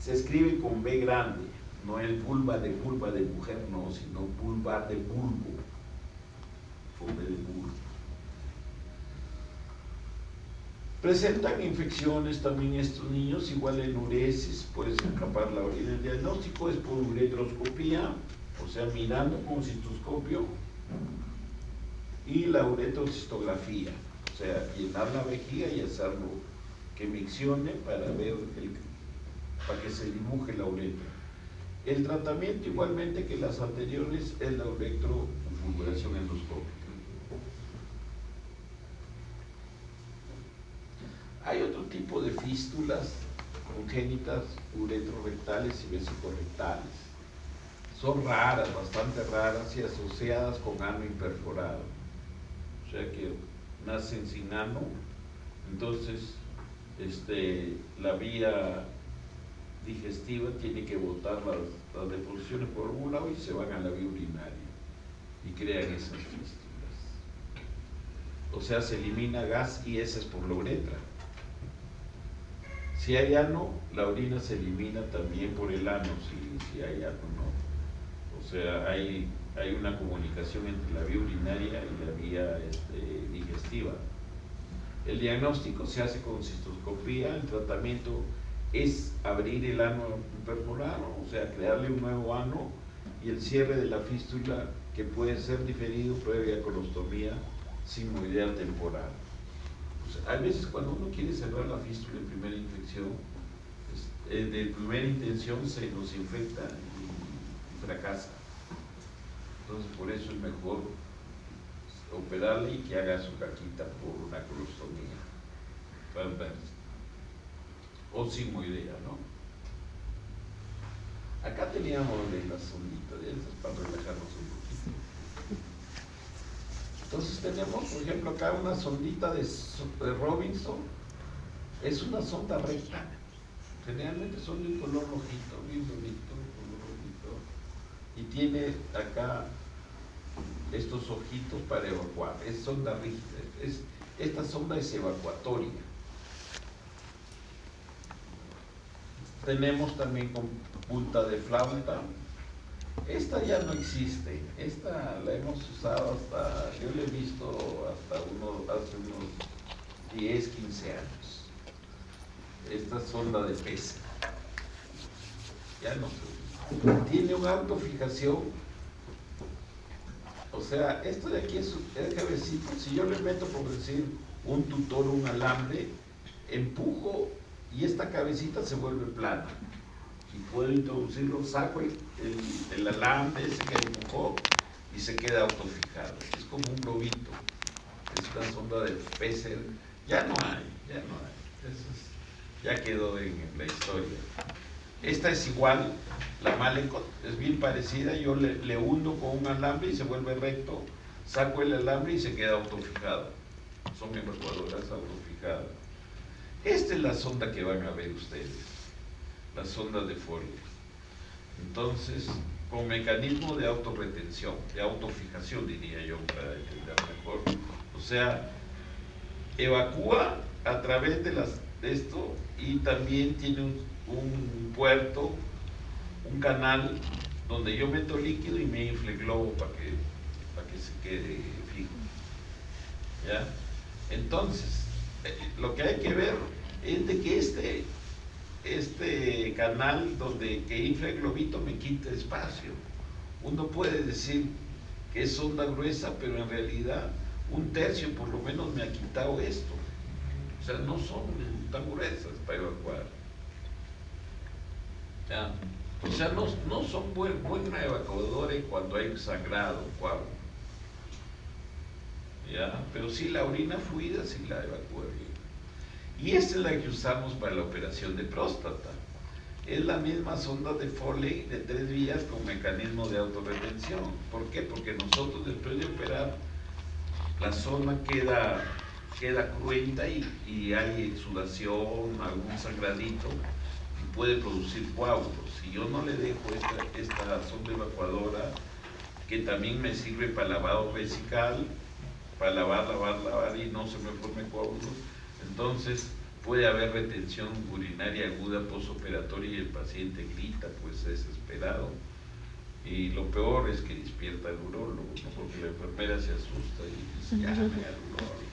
Se escribe con B grande, no es vulva de mujer, no, sino vulvar de bulbo, con B de bulbo. Presentan infecciones también estos niños, igual enuresis, puede escapar la orina. El diagnóstico es por uretroscopía, o sea, mirando con cistoscopio, y la uretrocistografía, o sea, llenar la vejiga y hacerlo que miccione para ver para que se dibuje la uretra. El tratamiento, igualmente que las anteriores, es la uretrofulguración endoscópica. Hay otro tipo de fístulas congénitas uretrorectales y vesicorrectales. Son raras, bastante raras y asociadas con ano imperforado. O sea que nacen sin ano, entonces la vía digestiva tiene que botar las deposiciones por un lado y se van a la vía urinaria y crean esas fístulas. O sea, se elimina gas y heces por la uretra. Si hay ano, la orina se elimina también por el ano, si hay ano, ¿no? O sea, hay una comunicación entre la vía urinaria y la vía digestiva. El diagnóstico se hace con cistoscopía, el tratamiento es abrir el ano imperforado, o sea, crearle un nuevo ano y el cierre de la fístula, que puede ser diferido previa colostomía sigmoidea temporal. Hay veces cuando uno quiere cerrar la fístula en primera infección, de primera intención se nos infecta y fracasa. Entonces por eso es mejor operarle y que haga su caquita por una colostomía o sigmoidea, ¿no? Acá teníamos la sondita de esas para relajarnos un poquito. Entonces tenemos, por ejemplo, acá una sondita de Robinson. Es una sonda recta. Generalmente son de un color rojito, bien bonito, color rojito. Y tiene acá estos ojitos para evacuar. Es sonda rígida. Esta sonda es evacuatoria. Tenemos también con punta de flauta. Esta ya no existe, esta la hemos usado hasta, yo la he visto hasta hace unos 10, 15 años. Esta sonda de pez. Ya no se usa. Tiene una autofijación, o sea, esto de aquí es cabecito. Si yo le meto, por decir, un tutor, un alambre, empujo y esta cabecita se vuelve plana. Y puedo introducirlo, saco el alambre ese que empujó y se queda autofijado. Es como un globito. Es una sonda de pez. Ya no hay. Ya quedó en la historia. Esta es igual, la Malecot es bien parecida. Yo le hundo con un alambre y se vuelve recto. Saco el alambre y se queda autofijado. Son evacuadoras autofijadas. Esta es la sonda que van a ver ustedes. La sonda de Foley. Entonces, con mecanismo de autorretención, de autofijación, diría yo, para entender mejor. O sea, evacúa a través de esto y también tiene un puerto, un canal donde yo meto líquido y me infle el globo para que se quede fijo. ¿Ya? Entonces, lo que hay que ver es de que este canal que infla el globito me quita espacio. Uno puede decir que es sonda gruesa, pero en realidad un tercio por lo menos me ha quitado esto. O sea, no son tan gruesas para evacuar. ¿Ya? O sea, no son buena evacuadora cuando hay sangrado, coágulo. ¿Ya? Pero sí la orina fluida sí la evacúa bien. Y esta es la que usamos para la operación de próstata. Es la misma sonda de Foley de 3 vías con mecanismo de autorretención. ¿Por qué? Porque nosotros después de operar, la zona queda cruenta y hay exudación, algún sangradito y puede producir coágulos. Si yo no le dejo esta sonda evacuadora, que también me sirve para lavado vesical, para lavar y no se me forme coágulos, entonces puede haber retención urinaria aguda postoperatoria y el paciente grita, pues desesperado. Y lo peor es que despierta el urólogo, ¿no? Porque la enfermera se asusta y dice, llame al urólogo.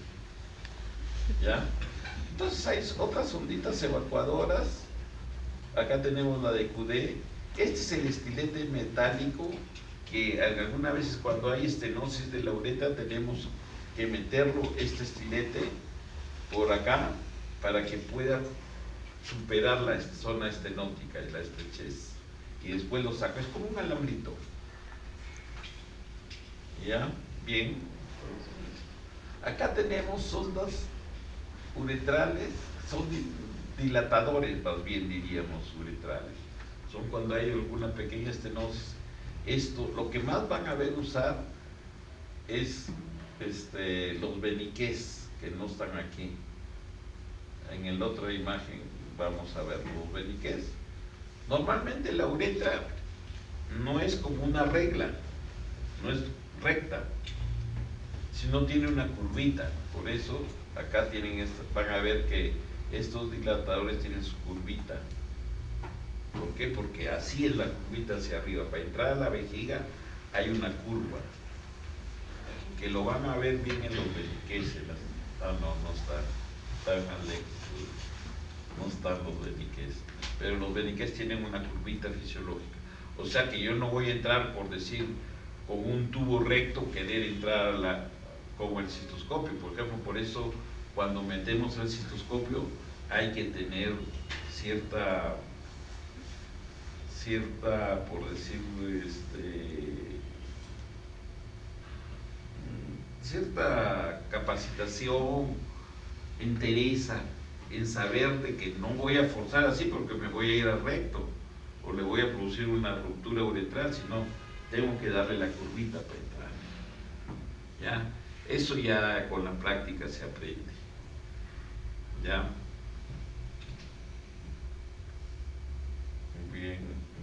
¿Ya? Entonces hay otras onditas evacuadoras. Acá tenemos la de QD. Este es el estilete metálico que algunas veces cuando hay estenosis de la uretra tenemos que meterlo, este estilete, por acá para que pueda superar la zona estenótica y la estrechez. Y después lo saco, es como un alambrito. ¿Ya? Bien. Acá tenemos sondas uretrales, son dilatadores, más bien diríamos, uretrales. Son cuando hay alguna pequeña estenosis. Esto, lo que más van a ver usar es los beniqués, que no están aquí. En la otra imagen vamos a ver los beniqués. Normalmente la uretra no es como una regla, no es recta, sino tiene una curvita. Por eso acá tienen van a ver que estos dilatadores tienen su curvita. ¿Por qué? Porque así es la curvita hacia arriba. Para entrar a la vejiga hay una curva, que lo van a ver bien en los beniqués. No están más lejos, no están los beniqués. Pero los beniqués tienen una curvita fisiológica. O sea que yo no voy a entrar, por decir, con un tubo recto, querer entrar como el cistoscopio. Por ejemplo, por eso cuando metemos el cistoscopio hay que tener cierta, por decirlo, cierta capacitación, entereza en saber de que no voy a forzar así porque me voy a ir al recto o le voy a producir una ruptura uretral, sino tengo que darle la curvita para entrar. ¿Ya? Eso ya con la práctica se aprende. ¿Ya? Muy bien,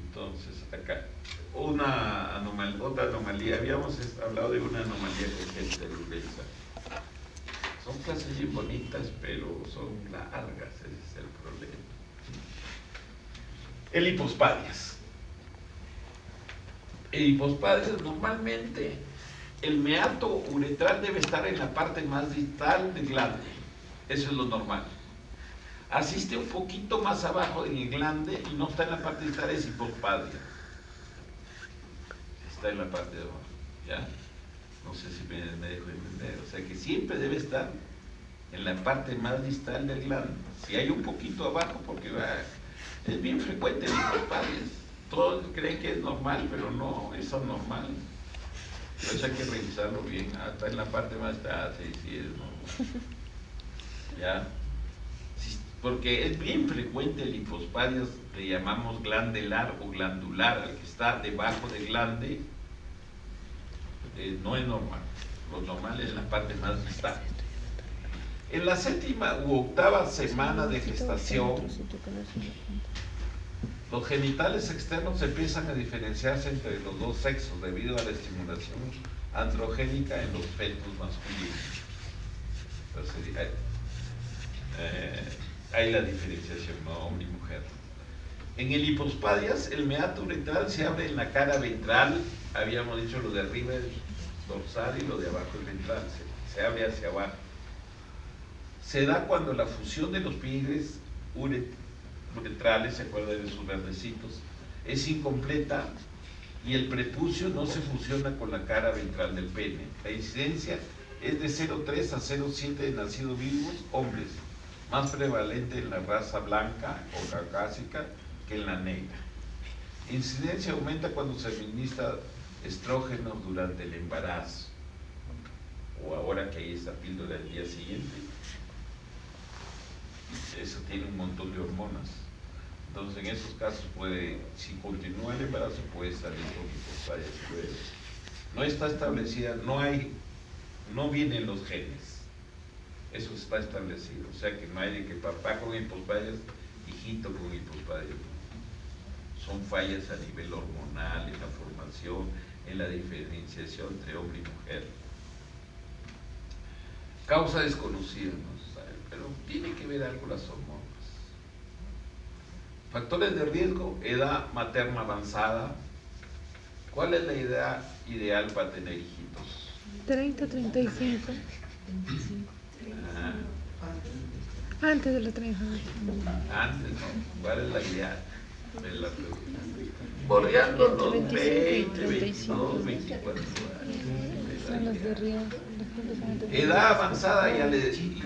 entonces acá otra anomalía, habíamos hablado de una anomalía congénita de Uretra. Son clases bien bonitas, pero son largas, ese es el problema. El hipospadias. El hipospadias, normalmente el meato uretral debe estar en la parte más distal del glande. Eso es lo normal. Asiste un poquito más abajo del glande y no está en la parte distal, es hipospadia. Está en la parte de abajo, ¿ya? No sé si me dejo entender. O sea que siempre debe estar en la parte más distal del glande. Si hay un poquito abajo, porque es bien frecuente en hipospadias. Todos creen que es normal, pero no, es anormal. Entonces hay que revisarlo bien. Está en la parte más distal, sí es normal. ¿Ya? Porque es bien frecuente el hipospadias, le llamamos glandular o glandular, al que está debajo del glande, no es normal. Lo normal es la parte más distal. En la 7ª u 8ª semana de gestación, los genitales externos empiezan a diferenciarse entre los dos sexos debido a la estimulación androgénica en los fetos masculinos. Entonces, hay la diferenciación, ¿no? Hombre y mujer. En el hipospadias, el meato uretral se abre en la cara ventral. Habíamos dicho lo de arriba es dorsal y lo de abajo es ventral. Se abre hacia abajo. Se da cuando la fusión de los pliegues uretrales, se acuerdan de sus verdecitos, es incompleta y el prepucio no se fusiona con la cara ventral del pene. La incidencia es de 0,3 a 0,7 de nacidos vivos, hombres, más prevalente en la raza blanca o caucásica que en la negra. Incidencia aumenta cuando se administra estrógenos durante el embarazo o ahora que hay esta píldora del día siguiente. Eso tiene un montón de hormonas. Entonces en esos casos si continúa el embarazo puede salir con hipospadias. No está establecida, no vienen los genes. Eso está establecido, o sea que no hay de que papá con hipospadias, hijito con hipospadias. Son fallas a nivel hormonal, en la formación, en la diferenciación entre hombre y mujer. Causa desconocida, no se sabe, pero tiene que ver algo las hormonas. Factores de riesgo, edad materna avanzada. ¿Cuál es la edad ideal para tener hijitos? 30, 35. Antes de los 30 años. Antes, ¿no? ¿Cuál es la idea de la pregunta? Bordeando los 20, 22, 24 años. Son los de Río. Edad avanzada ya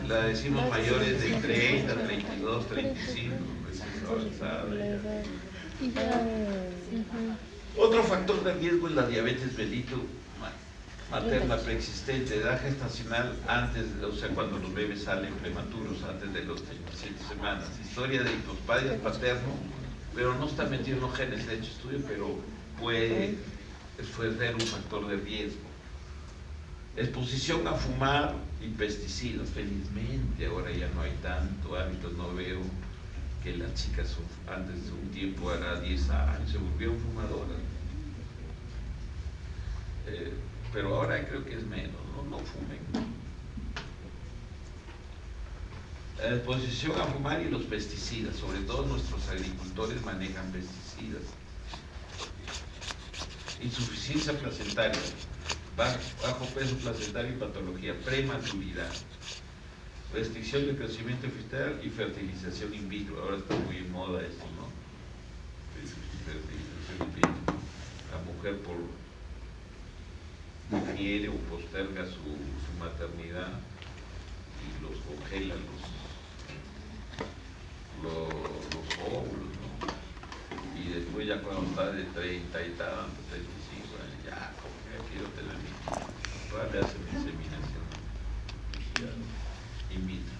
la decimos mayores de 30, 32, 35, pues es avanzada ya. Otro factor de riesgo es la diabetes mellitus materna preexistente, edad gestacional antes, o sea, cuando los bebés salen prematuros antes de los 37 semanas. Historia de hipospadias paterno, pero no está metido en los genes, de hecho estudio, pero puede ser un factor de riesgo. Exposición a fumar y pesticidas, felizmente ahora ya no hay tanto hábito, no veo que las chicas antes de un tiempo, ahora 10 años, se volvieron fumadoras. Pero ahora creo que es menos, no fumen. La exposición a fumar y los pesticidas, sobre todo nuestros agricultores manejan pesticidas. Insuficiencia placentaria, bajo peso placentario y patología, prematuridad, restricción de crecimiento fetal y fertilización in vitro. Ahora está muy en moda esto, ¿no? Fertilización in vitro. La mujer difiere o posterga su maternidad y los congela los óvulos, ¿no? Y después ya cuando está de 30 y tanto, 35 años, ya como que ya quiero tener mi hijo. Ahora le hacen inseminación in vitro.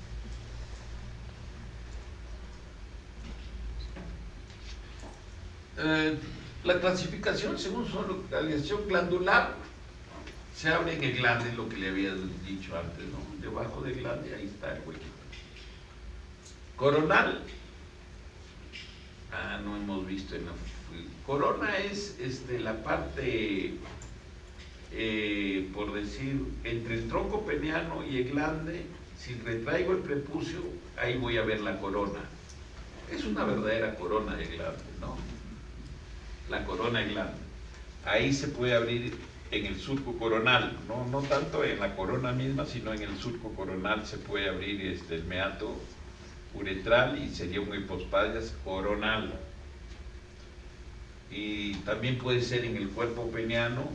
La clasificación según su localización glandular se abre en el glande, lo que le había dicho antes, ¿no? Debajo del glande, ahí está el huequito. Coronal, no hemos visto en la corona es la parte, por decir, entre el tronco peneano y el glande. Si retraigo el prepucio, ahí voy a ver la corona. Es una verdadera corona de glande, ¿no? La corona de glande. Ahí se puede abrir en el surco coronal, no tanto en la corona misma, sino en el surco coronal se puede abrir el meato uretral y sería un hipospadias coronal. Y también puede ser en el cuerpo peneano,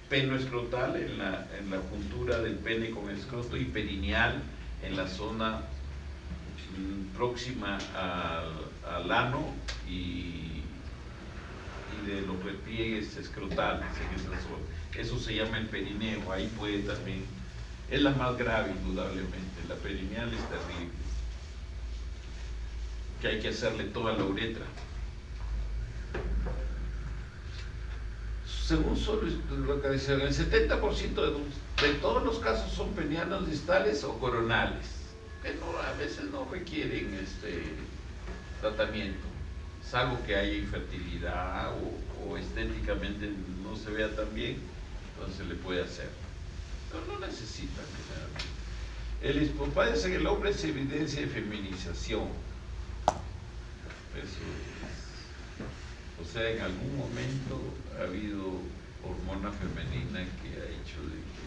peno escrotal, en la juntura del pene con el escroto, y perineal en la zona próxima al ano y de los repliegues escrotales en esa zona. Eso se llama el perineo. Ahí puede también, es la más grave indudablemente, la perineal es terrible, que hay que hacerle toda la uretra. Según su localización, el 70% de todos los casos son penianos distales o coronales, que a veces no requieren tratamiento, salvo que haya infertilidad o estéticamente no se vea tan bien, entonces se le puede hacer, pero no necesita generalmente. El hipospadias en el hombre es evidencia de feminización. Eso es. O sea, en algún momento ha habido hormona femenina que ha hecho de que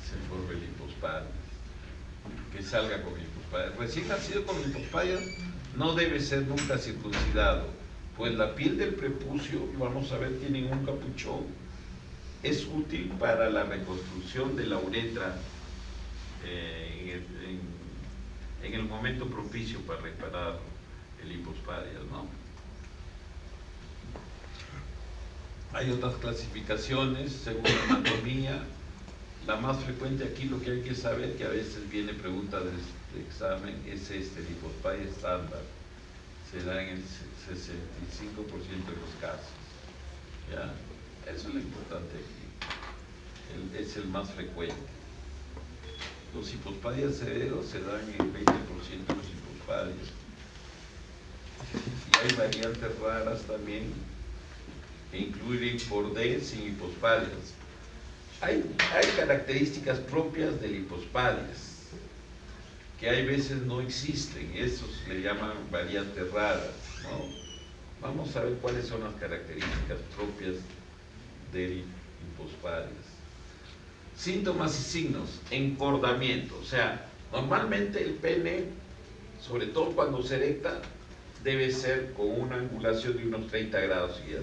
se forme el hipospadias, que salga con hipospadias. Recién nacido con hipospadias no debe ser nunca circuncidado, pues la piel del prepucio, vamos a ver, tiene un capuchón. Es útil para la reconstrucción de la uretra en el momento propicio para reparar el hipospadias, ¿no? Hay otras clasificaciones según la anatomía. La más frecuente aquí, lo que hay que saber, que a veces viene pregunta de examen, es el hipospadias estándar. Se da en el 65% de los casos. ¿Ya? Eso es lo importante aquí. Es el más frecuente. Los hipospadias severos se dan en el 20% de los hipospadias. Y hay variantes raras también que incluyen por D sin hipospadias. Hay características propias del hipospadias que hay veces no existen, esos le llaman variantes raras, ¿no? Vamos a ver cuáles son las características propias del hipospadias. Síntomas y signos: encordamiento, o sea, Normalmente el pene, sobre todo cuando se erecta, debe ser con una angulación de unos 30 grados y ya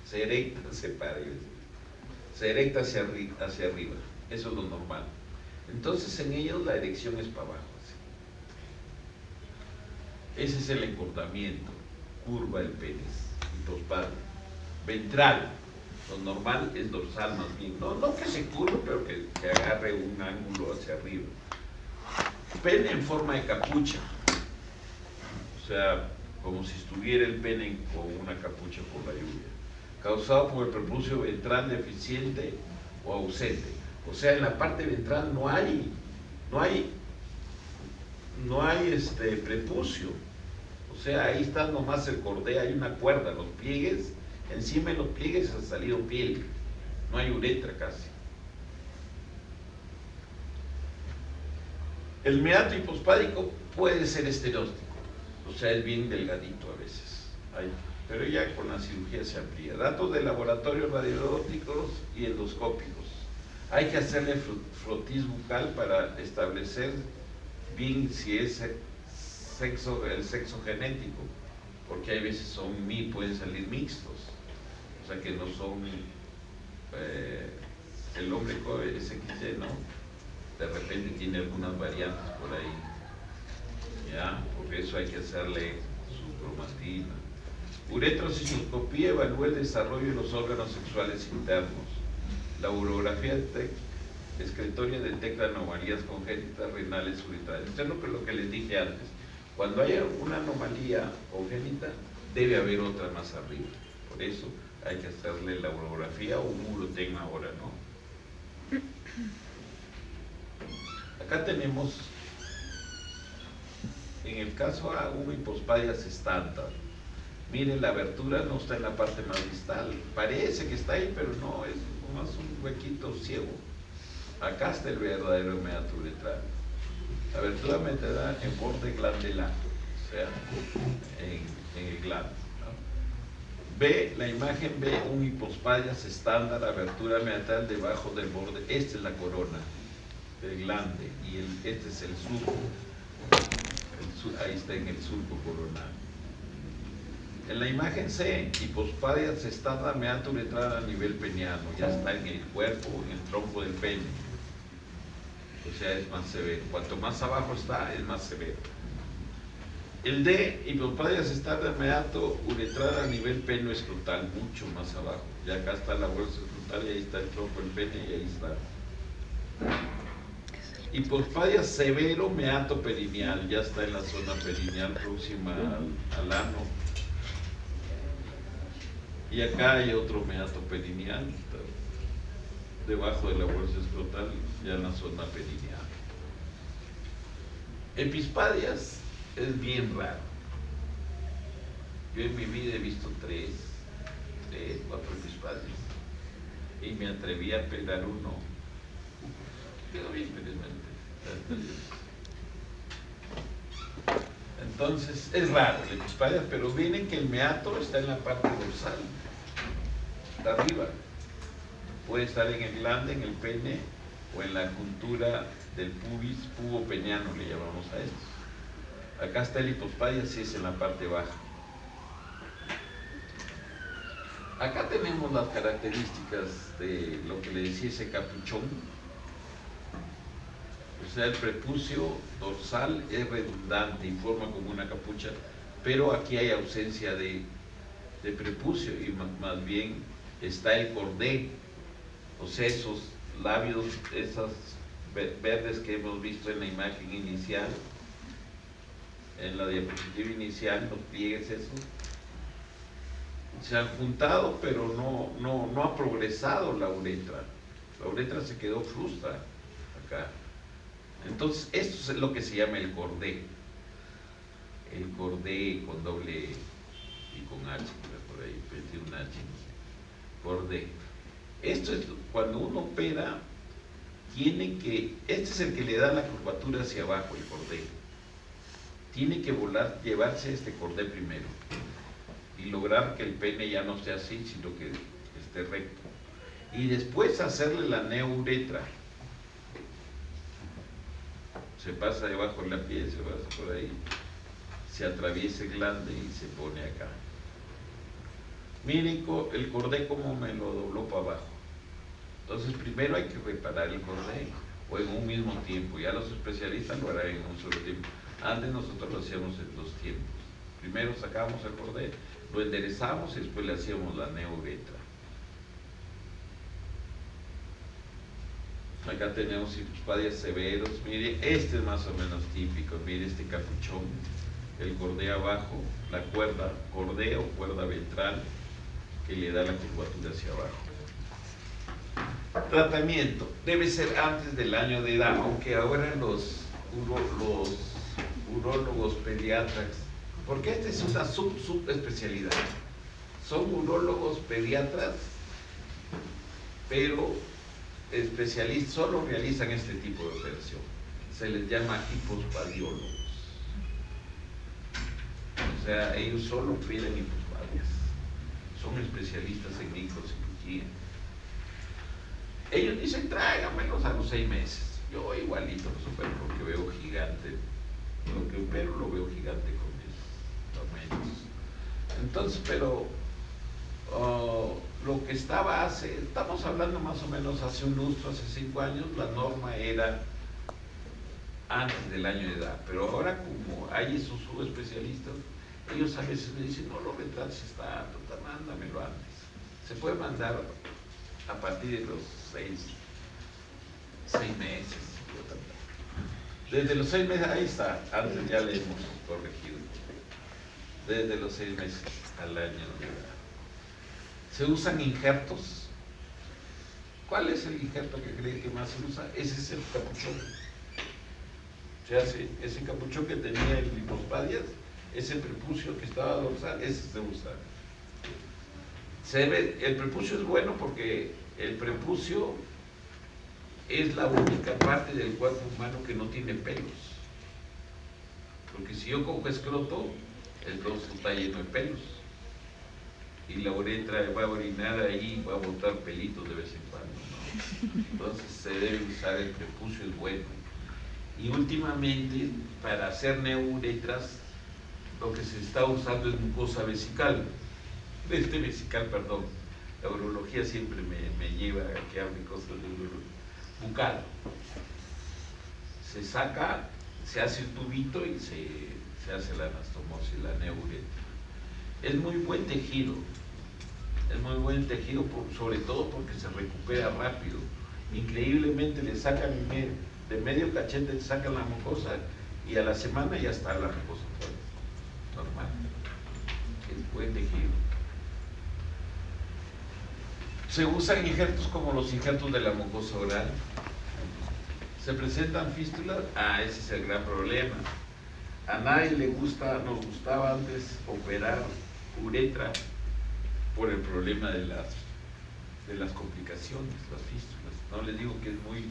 se erecta, se erecta hacia arriba, eso es lo normal. Entonces en ellos la erección es para abajo, así. Ese es el encordamiento, curva del pene, hipospadia. Ventral, lo normal es dorsal más bien, no que se curve, pero que agarre un ángulo hacia arriba. Pene en forma de capucha, o sea, como si estuviera el pene con una capucha por la lluvia, causado por el prepucio ventral deficiente o ausente. O sea, en la parte ventral no hay prepucio. O sea, ahí está nomás el cordé, hay una cuerda, los pliegues, encima de los pliegues ha salido piel, no hay uretra casi. El meato hipospádico puede ser esteróstico, o sea, es bien delgadito a veces, pero ya con la cirugía se amplía. Datos de laboratorios radiológicos y endoscópicos. Hay que hacerle frotis bucal para establecer bien si es el sexo genético, porque hay veces pueden salir mixtos, o sea que no son el hombre XY, ¿no? De repente tiene algunas variantes por ahí, ¿ya? Por eso hay que hacerle su cromatina. Uretrocistoscopía evalúa el desarrollo de los órganos sexuales internos. La urografía excretoria detecta anomalías congénitas renales uretrales. Esto es lo que les dije antes. Cuando haya una anomalía congénita, debe haber otra más arriba. Por eso hay que hacerle la urografía o un urotecma ahora, ¿no? Acá tenemos, en el caso A, un hipospadias estándar. Miren, la abertura no está en la parte más distal. Parece que está ahí, pero no, es más un huequito ciego. Acá está el verdadero meato uretral. La abertura meatal en borde glandular, o sea, en el glande, ¿no? B, la imagen B, un hipospadias estándar, abertura meatal debajo del borde. Esta es la corona del glande y este es el surco. Ahí está en el surco coronal. En la imagen C, hipospadias estándar, meato uretral a nivel peniano, ya está en el cuerpo, en el tronco del pene. O sea, es más severo. Cuanto más abajo está, es más severo. El D, hipospadias estándar, meato uretral a nivel peno escrotal, mucho más abajo. Ya acá está la bolsa escrotal y ahí está el tronco del pene y ahí está. Hipospadias severo, meato perineal, ya está en la zona perineal próxima al ano. Y acá hay otro meato perineal, debajo de la bolsa escrotal, ya en la zona perineal. Epispadias es bien raro. Yo en mi vida he visto 3, 4 epispadias. Y me atreví a pegar uno. Quedó bien, felizmente. Entonces, es raro la epispadia, pero miren que el meato está en la parte dorsal, está arriba. Puede estar en el glande, en el pene o en la juntura del pubis, pubo peniano le llamamos a esto. Acá está el hipospadia, sí es en la parte baja. Acá tenemos las características de lo que le decía ese capuchón. O sea, el prepucio dorsal es redundante y forma como una capucha, pero aquí hay ausencia de prepucio y más bien está el cordé, o sea, esos labios, esas verdes que hemos visto en la imagen inicial, en la diapositiva inicial, los pliegues esos, se han juntado, pero no ha progresado la uretra. La uretra se quedó frustra acá. Entonces, esto es lo que se llama el cordé. El cordé con doble y con H, por ahí, metí un H. Cordé. Esto es cuando uno opera, este es el que le da la curvatura hacia abajo, el cordé. Tiene que llevarse este cordé primero y lograr que el pene ya no esté así, sino que esté recto. Y después hacerle la neuretra. se pasa debajo de la piel, se pasa por ahí, se atraviesa el glande y se pone acá. Miren el cordé como me lo dobló para abajo. Entonces primero hay que reparar el cordé, o en un mismo tiempo. Ya los especialistas lo harán en un solo tiempo. Antes nosotros lo hacíamos en 2 tiempos. Primero sacábamos el cordé, lo enderezamos y después le hacíamos la neuretra. Acá tenemos hipospadias severos. Mire, este es más o menos típico. Mire este capuchón, el cordé abajo, la cuerda, cordé o cuerda ventral que le da la curvatura hacia abajo. Tratamiento debe ser antes del año de edad, aunque ahora los urólogos pediatras, porque esta es una subespecialidad, son urólogos pediatras, pero especialistas solo realizan este tipo de operación. Se les llama hipospadiólogos. O sea, ellos solo piden hipospadias. Son especialistas en microcirugía. Ellos dicen, tráigamelos a los 6 meses. Yo igualito los opero porque veo gigante. Lo que opero lo veo gigante con mis menos. Entonces, pero lo que estamos hablando más o menos hace un lustro, hace 5 años, la norma era antes del año de edad. Pero ahora, como hay esos subespecialistas, ellos a veces me dicen, no lo retrases tanto, mándamelo antes. Se puede mandar a partir de los 6 meses. Desde los 6 meses, ahí está, antes ya le hemos corregido. Desde los 6 meses al año de edad. Se usan injertos. ¿Cuál es el injerto que creen que más se usa? Ese es el capuchón. Se hace ese capuchón que tenía el hipospadias, ese prepucio que estaba dorsal, ese se usa. El prepucio es bueno porque el prepucio es la única parte del cuerpo humano que no tiene pelos. Porque si yo cojo escroto, el dorso está lleno de pelos. Y la uretra va a orinar ahí, va a botar pelitos de vez en cuando, ¿no? Entonces se debe usar el prepucio, es bueno. Y últimamente, para hacer neuretras, lo que se está usando es mucosa vesical. La urología siempre me lleva a que hable cosas de urología. Bucal. Se saca, se hace un tubito y se hace la anastomosis, la neuretra. Es muy buen tejido, sobre todo porque se recupera rápido. Increíblemente le sacan de medio cachete, le sacan la mucosa y a la semana ya está la mucosa fuera. Normal. Es buen tejido. Se usan injertos como los injertos de la mucosa oral. ¿Se presentan fístulas? Ese es el gran problema. A nadie nos gustaba antes operar uretra por el problema de las complicaciones, las fístulas. No les digo que es muy...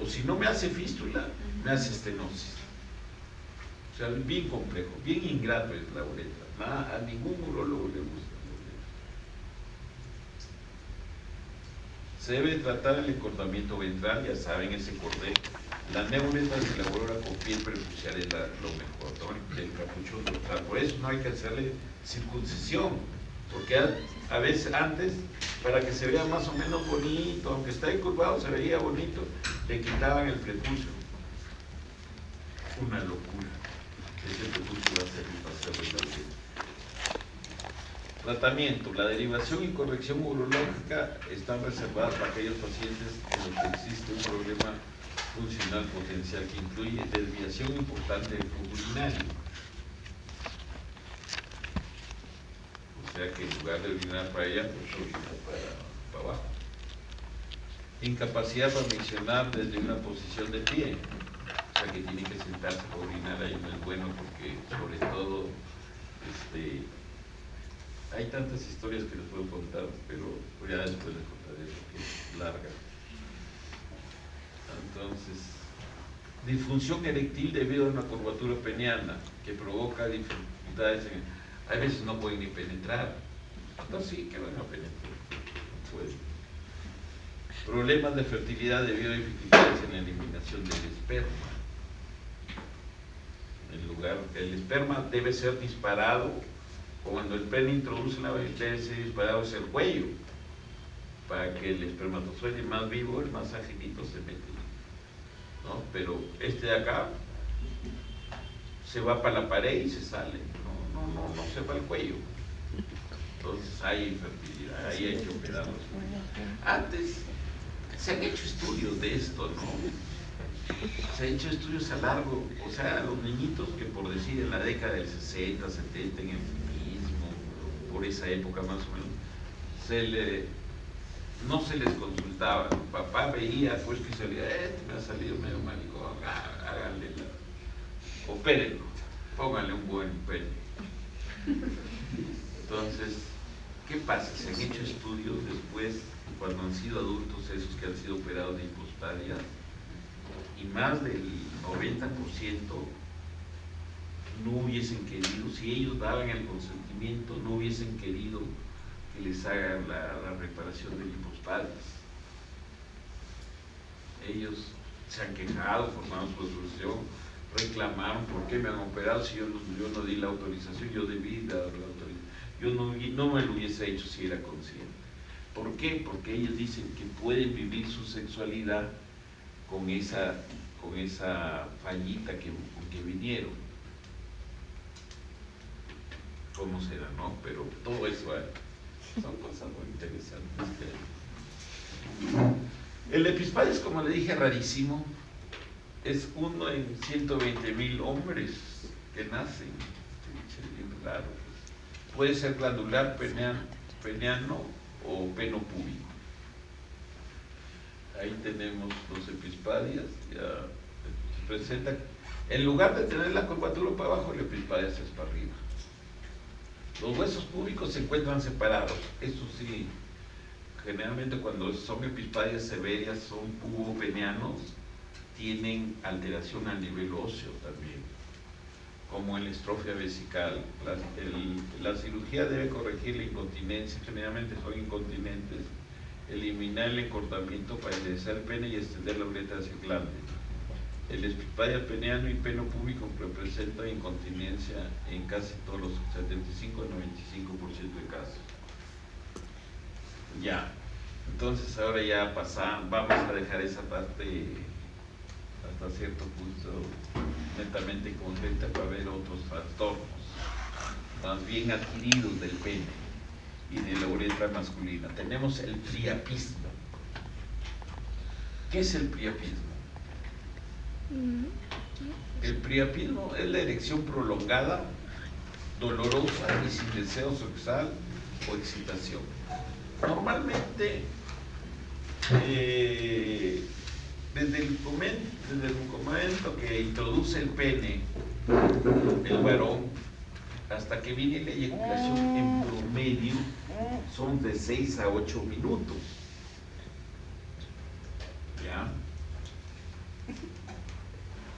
O si no me hace fístula, me hace estenosis. O sea, bien complejo, bien ingrato es la uretra. A ningún urólogo le gusta. Se debe tratar el encortamiento ventral, ya saben, ese cordé. La neuretra se elabora con piel prepucial, es lo mejor, ¿no? El capuchón dorsal. Por eso no hay que hacerle circuncisión, porque a veces antes, para que se vea más o menos bonito, aunque está encurvado, se veía bonito, le quitaban el prepucio. Una locura. Ese prepucio va a servir para hacerle la uretra. Tratamiento. La derivación y corrección urológica están reservadas para aquellos pacientes en los que existe un problema funcional potencial que incluye desviación importante del flujo urinario. O sea que en lugar de orinar para allá, pues orina para abajo. Incapacidad para miccionar desde una posición de pie. O sea que tiene que sentarse para orinar, ahí no es bueno porque sobre todo hay tantas historias que les puedo contar, pero ya después les contaré porque es larga. Entonces, disfunción eréctil debido a una curvatura peniana que provoca dificultades hay veces no pueden ni penetrar. Entonces sí, que van a penetrar. No pueden. Problemas de fertilidad debido a dificultades en la eliminación del esperma. el lugar. El esperma debe ser disparado, cuando el pene introduce la vagina debe ser disparado hacia el cuello, para que el espermatozoide más vivo, el más agilito se mete, ¿no? Pero este de acá se va para la pared y se sale, no se va al cuello. Entonces hay infertilidad, ahí hay que operarlos. Antes se han hecho estudios de esto, ¿no? Se han hecho estudios a largo, o sea, los niñitos que por decir en la década del 60, 70, en el feminismo, por esa época más o menos, no se les consultaba. Papá veía, pues que salía, me ha salido medio maricón, háganle opérenlo, pónganle un buen pene. Entonces, ¿qué pasa? Se han hecho estudios después, cuando han sido adultos esos que han sido operados de hipospadia, y más del 90% no hubiesen querido, si ellos daban el consentimiento, no hubiesen querido que les hagan la reparación de hipospadias. Ellos se han quejado, formaron su asociación, reclamaron por qué me han operado si yo no di la autorización, yo debí dar la autorización, yo no me lo hubiese hecho si era consciente. ¿Por qué? Porque ellos dicen que pueden vivir su sexualidad con esa fallita con que vinieron. ¿Cómo será, no? Pero todo eso son cosas muy interesantes. El epispadias, como le dije, rarísimo. Es uno en 120,000 hombres que nacen. Bien raro. Puede ser glandular, peniano o peno púbico. Ahí tenemos los epispadias. Ya se presenta. En lugar de tener la curvatura para abajo, el epispadias es para arriba. Los huesos púbicos se encuentran separados. Eso sí, generalmente cuando son epispadias severas, son pubopenianos, tienen alteración al nivel óseo también, como en la estrofia vesical. La cirugía debe corregir la incontinencia, generalmente son incontinentes, eliminar el encortamiento para enderezar el pene y extender la uretra hacia el glande. El epispadias peniano y peno púbico representan incontinencia en casi todos los 75 al 95% de casos. Ya, entonces ahora ya vamos a dejar esa parte hasta cierto punto netamente concreta para ver otros trastornos, más bien adquiridos del pene y de la uretra masculina. Tenemos el priapismo. ¿Qué es el priapismo? El priapismo es la erección prolongada, dolorosa y sin deseo sexual o excitación. Normalmente, desde el momento que introduce el pene, el varón, hasta que viene la eyaculación, en promedio son de 6 a 8 minutos. ¿Ya?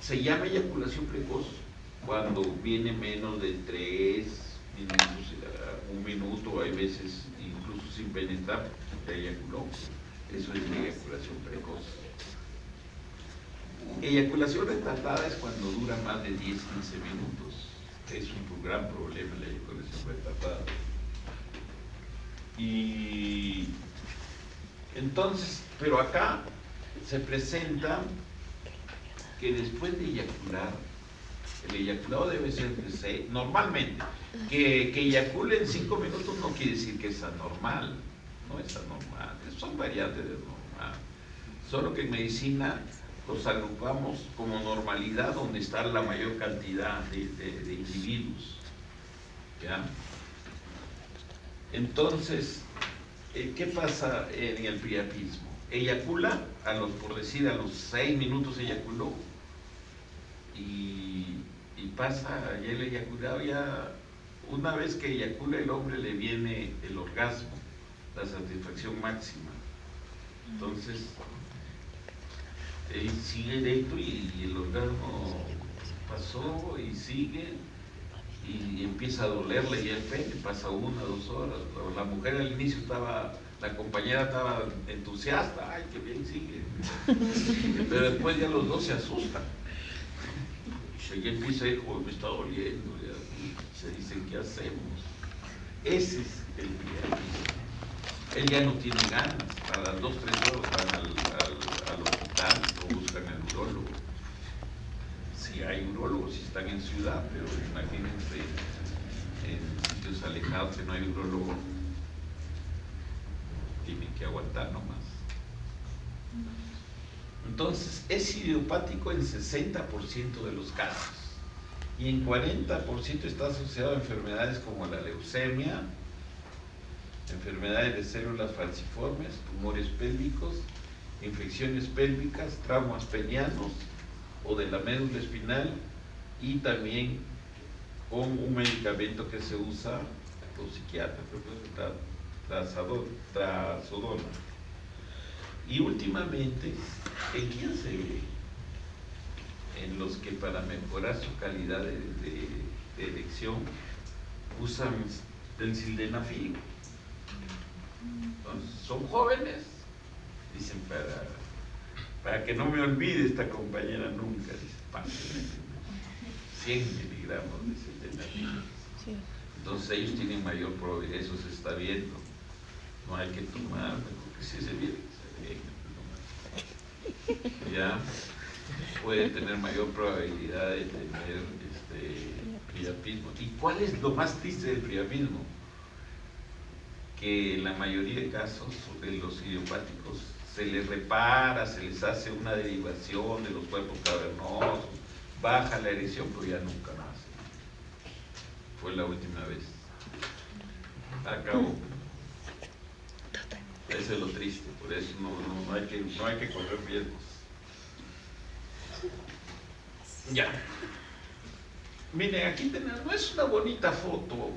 Se llama eyaculación precoz cuando viene menos de 3 minutos, 1 minuto, hay veces incluso sin penetrar, se eyaculó. Eso es la eyaculación precoz. Eyaculación retardada es cuando dura más de 10-15 minutos. Es un gran problema la eyaculación retardada. Y entonces, pero acá se presenta que después de eyacular, el eyaculado debe ser de 6, normalmente. Que eyacule en 5 minutos no quiere decir que es anormal, no es anormal, son variantes de normal. Solo que en medicina los agrupamos como normalidad donde está la mayor cantidad de individuos. ¿Ya? Entonces, ¿qué pasa en el priapismo? Eyacula, por decir, a los 6 minutos eyaculó, y pasa ya el eyaculado, ya una vez que eyacula el hombre le viene el orgasmo, la satisfacción máxima. Entonces, él sigue erecto y el orgasmo pasó y sigue, y empieza a dolerle ya el pene, pasa 1 o 2 horas. La mujer al inicio la compañera estaba entusiasta, ay, qué bien sigue. Pero después ya los dos se asustan. Si ya empieza a ir, "Joder, me está doliendo", ya, se dicen, ¿qué hacemos? Ese es el priapismo. Él ya no tiene ganas, a las 2, 3 horas van al hospital o buscan al urólogo. Si hay urólogos, si están en ciudad, pero imagínense en sitios alejados que no hay urólogo, tienen que aguantar nomás. Entonces, es idiopático en 60% de los casos y en 40% está asociado a enfermedades como la leucemia, enfermedades de células falciformes, tumores pélvicos, infecciones pélvicas, traumas penianos o de la médula espinal, y también con un medicamento que se usa por psiquiatra, trazodona. Y últimamente, ¿en quién se ve? En los que para mejorar su calidad de erección usan el sildenafil. Entonces, son jóvenes, dicen, para que no me olvide esta compañera nunca, dice, pásenme 100 miligramos de sildenafil. Entonces ellos tienen mayor probabilidad, eso se está viendo. No hay que tomar, porque si se viene, ya puede tener mayor probabilidad de tener priapismo. ¿Y cuál es lo más triste del priapismo? Que en la mayoría de casos de los idiopáticos se les repara, se les hace una derivación de los cuerpos cavernosos, baja la erección, pero ya nunca más. Fue la última vez. Acabó. Eso es lo triste, por eso no hay que correr riesgos. Ya. Miren, aquí tenemos, no es una bonita foto,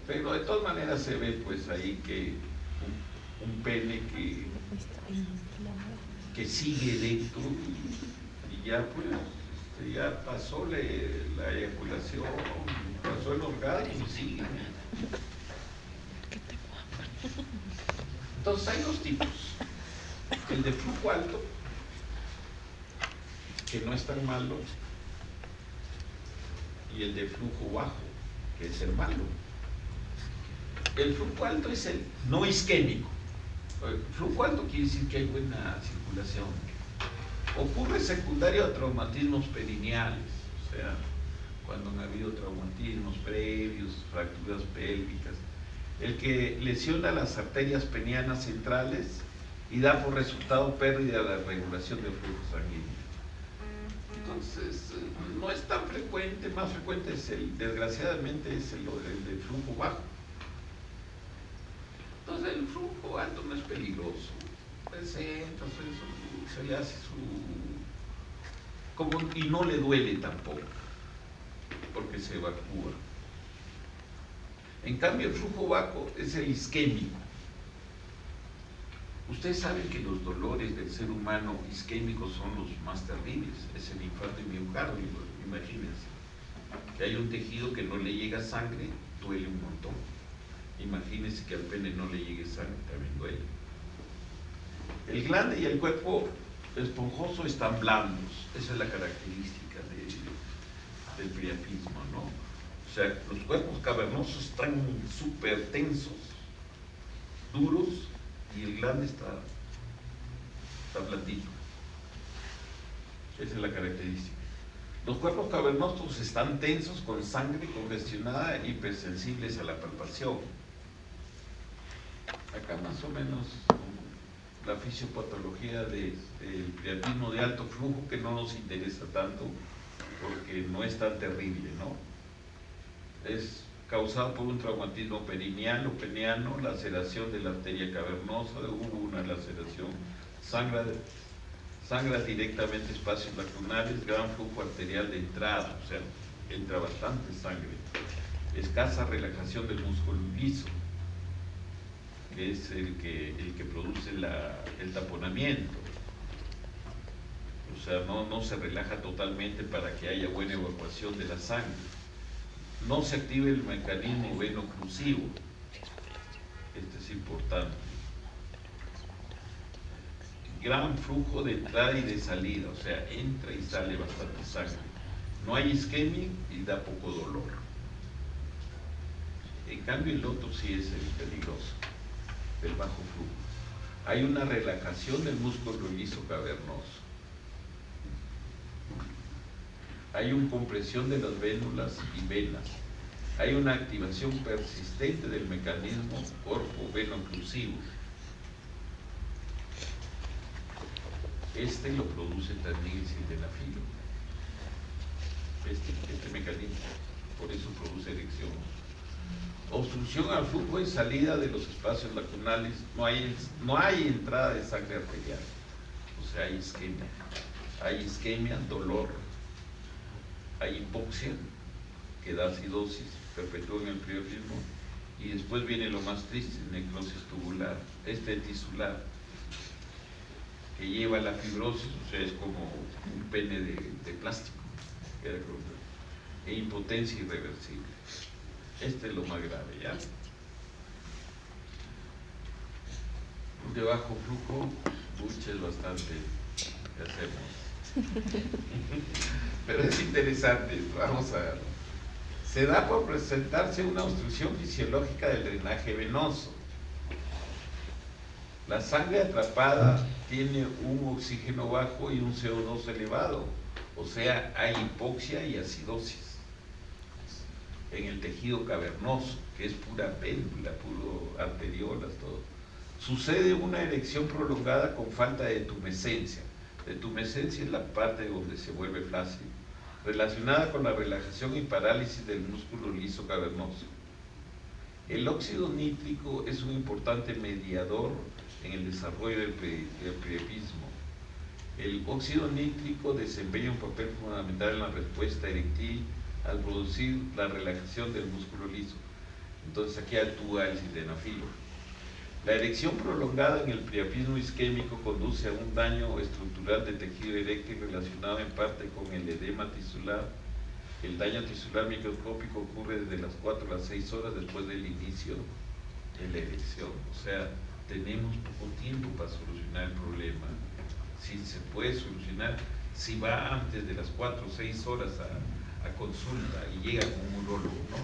pero de todas maneras se ve pues ahí que un pene que sigue dentro y ya pues ya pasó la eyaculación, pasó el orgasmo y sigue. Entonces hay dos tipos: el de flujo alto, que no es tan malo, y el de flujo bajo, que es el malo. El flujo alto es el no isquémico. El flujo alto quiere decir que hay buena circulación. Ocurre secundario a traumatismos perineales, o sea, cuando han habido traumatismos previos, fracturas pélvicas, el que lesiona las arterias penianas centrales y da por resultado pérdida de la regulación del flujo sanguíneo. Entonces, no es tan frecuente, más frecuente es desgraciadamente es el de flujo bajo. Entonces el flujo alto no es peligroso, presenta, se le hace y no le duele tampoco, porque se evacúa. En cambio el flujo bajo es el isquémico. Ustedes saben que los dolores del ser humano isquémicos son los más terribles, es el infarto de miocardio, imagínense. Que hay un tejido que no le llega sangre, duele un montón. Imagínense que al pene no le llegue sangre, también duele. El glande y el cuerpo esponjoso están blandos, esa es la característica del priapismo, ¿no? O sea, los cuerpos cavernosos están súper tensos, duros, y el glande está blandito. Esa es la característica. Los cuerpos cavernosos están tensos, con sangre congestionada, hipersensibles a la palpación. Acá más o menos la fisiopatología del priapismo de alto flujo, que no nos interesa tanto porque no es tan terrible, ¿no? Es causado por un traumatismo perineal o peneano, laceración de la arteria cavernosa, hubo una laceración, sangra directamente espacios lacunales, gran flujo arterial de entrada, o sea, entra bastante sangre, escasa relajación del músculo liso, que es el que produce el taponamiento, o sea, no se relaja totalmente para que haya buena evacuación de la sangre. No se activa el mecanismo veno-oclusivo, este es importante. Gran flujo de entrada y de salida, o sea, entra y sale bastante sangre. No hay isquemia y da poco dolor. En cambio el otro sí es el peligroso, el bajo flujo. Hay una relajación del músculo liso cavernoso. Hay una compresión de las vénulas y venas. Hay una activación persistente del mecanismo corpo-veno-oclusivo. Este lo produce también el sildenafilo. Este mecanismo, por eso produce erección. Obstrucción al flujo y salida de los espacios lacunales. No hay entrada de sangre arterial. O sea, hay isquemia. Hay isquemia, dolor. Hay hipoxia, que da acidosis, perpetúa en el priapismo. Y después viene lo más triste, necrosis tubular, tisular, que lleva a la fibrosis, o sea, es como un pene de plástico, e impotencia irreversible. Este es lo más grave, ¿ya? De bajo flujo, es bastante, ¿qué hacemos? Pero es interesante, vamos a ver. Se da por presentarse una obstrucción fisiológica del drenaje venoso. La sangre atrapada tiene un oxígeno bajo y un CO2 elevado, o sea, hay hipoxia y acidosis en el tejido cavernoso, que es pura péndula, puro arteriolas, todo. Sucede una erección prolongada con falta de tumescencia. De tumescencia es la parte donde se vuelve flácido, relacionada con la relajación y parálisis del músculo liso cavernoso. El óxido nítrico es un importante mediador en el desarrollo del priapismo. El óxido nítrico desempeña un papel fundamental en la respuesta eréctil al producir la relajación del músculo liso. Entonces aquí actúa el sildenafilo. La erección prolongada en el priapismo isquémico conduce a un daño estructural de tejido eréctil relacionado en parte con el edema tisular. El daño tisular microscópico ocurre desde las 4 a las 6 horas después del inicio de la erección. O sea, tenemos poco tiempo para solucionar el problema. Si se puede solucionar, si va antes de las 4 o 6 horas a consulta y llega con un urólogo, ¿no?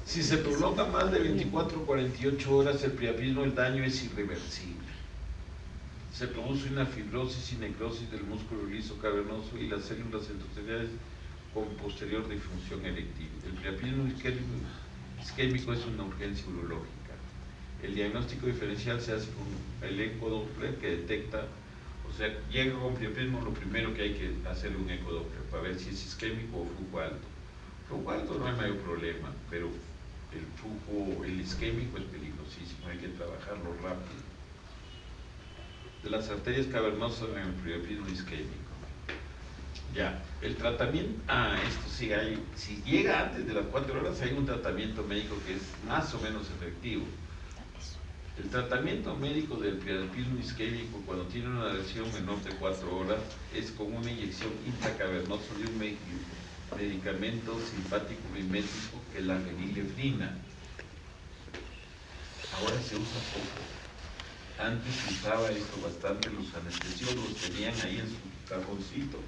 Si se prolonga más de 24 o 48 horas el priapismo, el daño es irreversible. Se produce una fibrosis y necrosis del músculo liso cavernoso y las células endoteliales con posterior disfunción eréctil. El priapismo isquémico es una urgencia urológica. El diagnóstico diferencial se hace con el ecodoppler que detecta, o sea, llega con priapismo, lo primero que hay que hacer es un ecodoppler para ver si es isquémico o flujo alto. Flujo alto no hay mayor problema, pero el isquémico es peligrosísimo, hay que trabajarlo rápido. De las arterias cavernosas en el priapismo isquémico. Ya, el tratamiento, esto sí hay, si llega antes de las 4 horas hay un tratamiento médico que es más o menos efectivo. El tratamiento médico del priapismo isquémico cuando tiene una adhesión menor de 4 horas es con una inyección intracavernosa de un medicamento simpático mimético que es la fenilefrina. Ahora se usa poco. Antes se usaba esto bastante, los anestesiólogos tenían ahí en su cajoncito,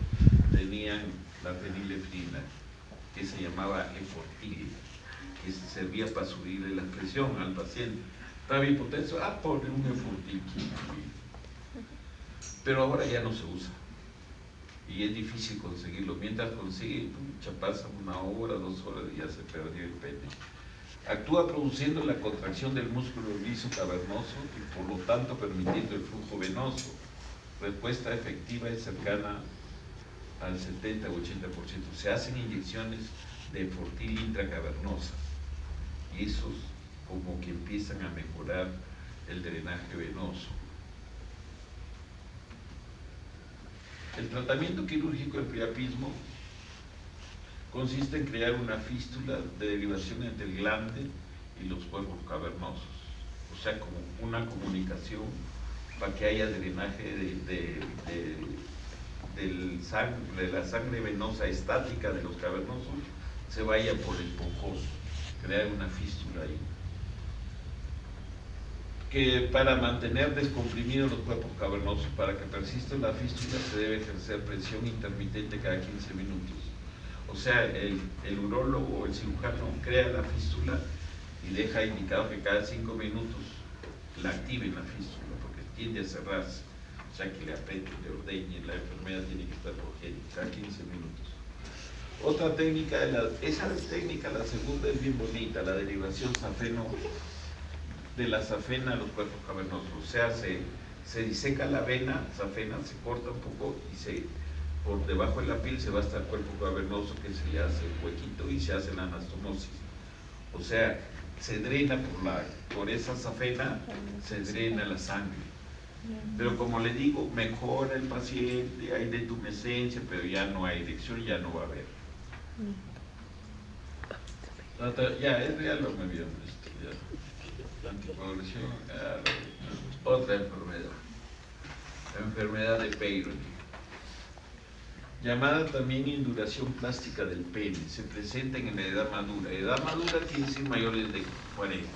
tenían la fenilefrina, que se llamaba Efortil, que servía para subirle la presión al paciente. Estaba hipotenso, ponle un Efortil. Pero ahora ya no se usa. Y es difícil conseguirlo. Mientras consigue, pasa 1 hora, 2 horas y ya se perdió el pene. Actúa produciendo la contracción del músculo liso cavernoso y por lo tanto permitiendo el flujo venoso. Respuesta efectiva es cercana al 70 o 80%. Se hacen inyecciones de Fortil intracavernosa y esos como que empiezan a mejorar el drenaje venoso. El tratamiento quirúrgico del priapismo consiste en crear una fístula de derivación entre el glande y los cuerpos cavernosos, o sea, como una comunicación para que haya drenaje de la sangre venosa estática de los cavernosos, se vaya por el esponjoso, crear una fístula ahí. que para mantener descomprimidos los cuerpos cavernosos, para que persista la fístula, se debe ejercer presión intermitente cada 15 minutos. O sea, el urólogo o el cirujano crea la fístula y deja indicado que cada 5 minutos la activen la fístula, porque tiende a cerrarse. O sea, que le apriete, le ordeñe, la enfermedad tiene que estar cogiendo cada 15 minutos. Otra técnica, esa técnica, la segunda, es bien bonita, la derivación safeno, de la safena a los cuerpos cavernosos. O sea, se diseca la vena safena, se corta un poco y por debajo de la piel se va hasta el cuerpo cavernoso, que se le hace un huequito y se hace la anastomosis. O sea, se drena por esa safena, se drena la sangre. Pero como le digo, mejora el paciente, hay detumescencia, pero ya no hay erección, ya no va a haber. Ya lo me habían visto, ya. Anticoagulación, otra enfermedad, la enfermedad de Peyronie, llamada también induración plástica del pene. Se presenta en la edad madura. Edad madura quiere decir mayores de 40.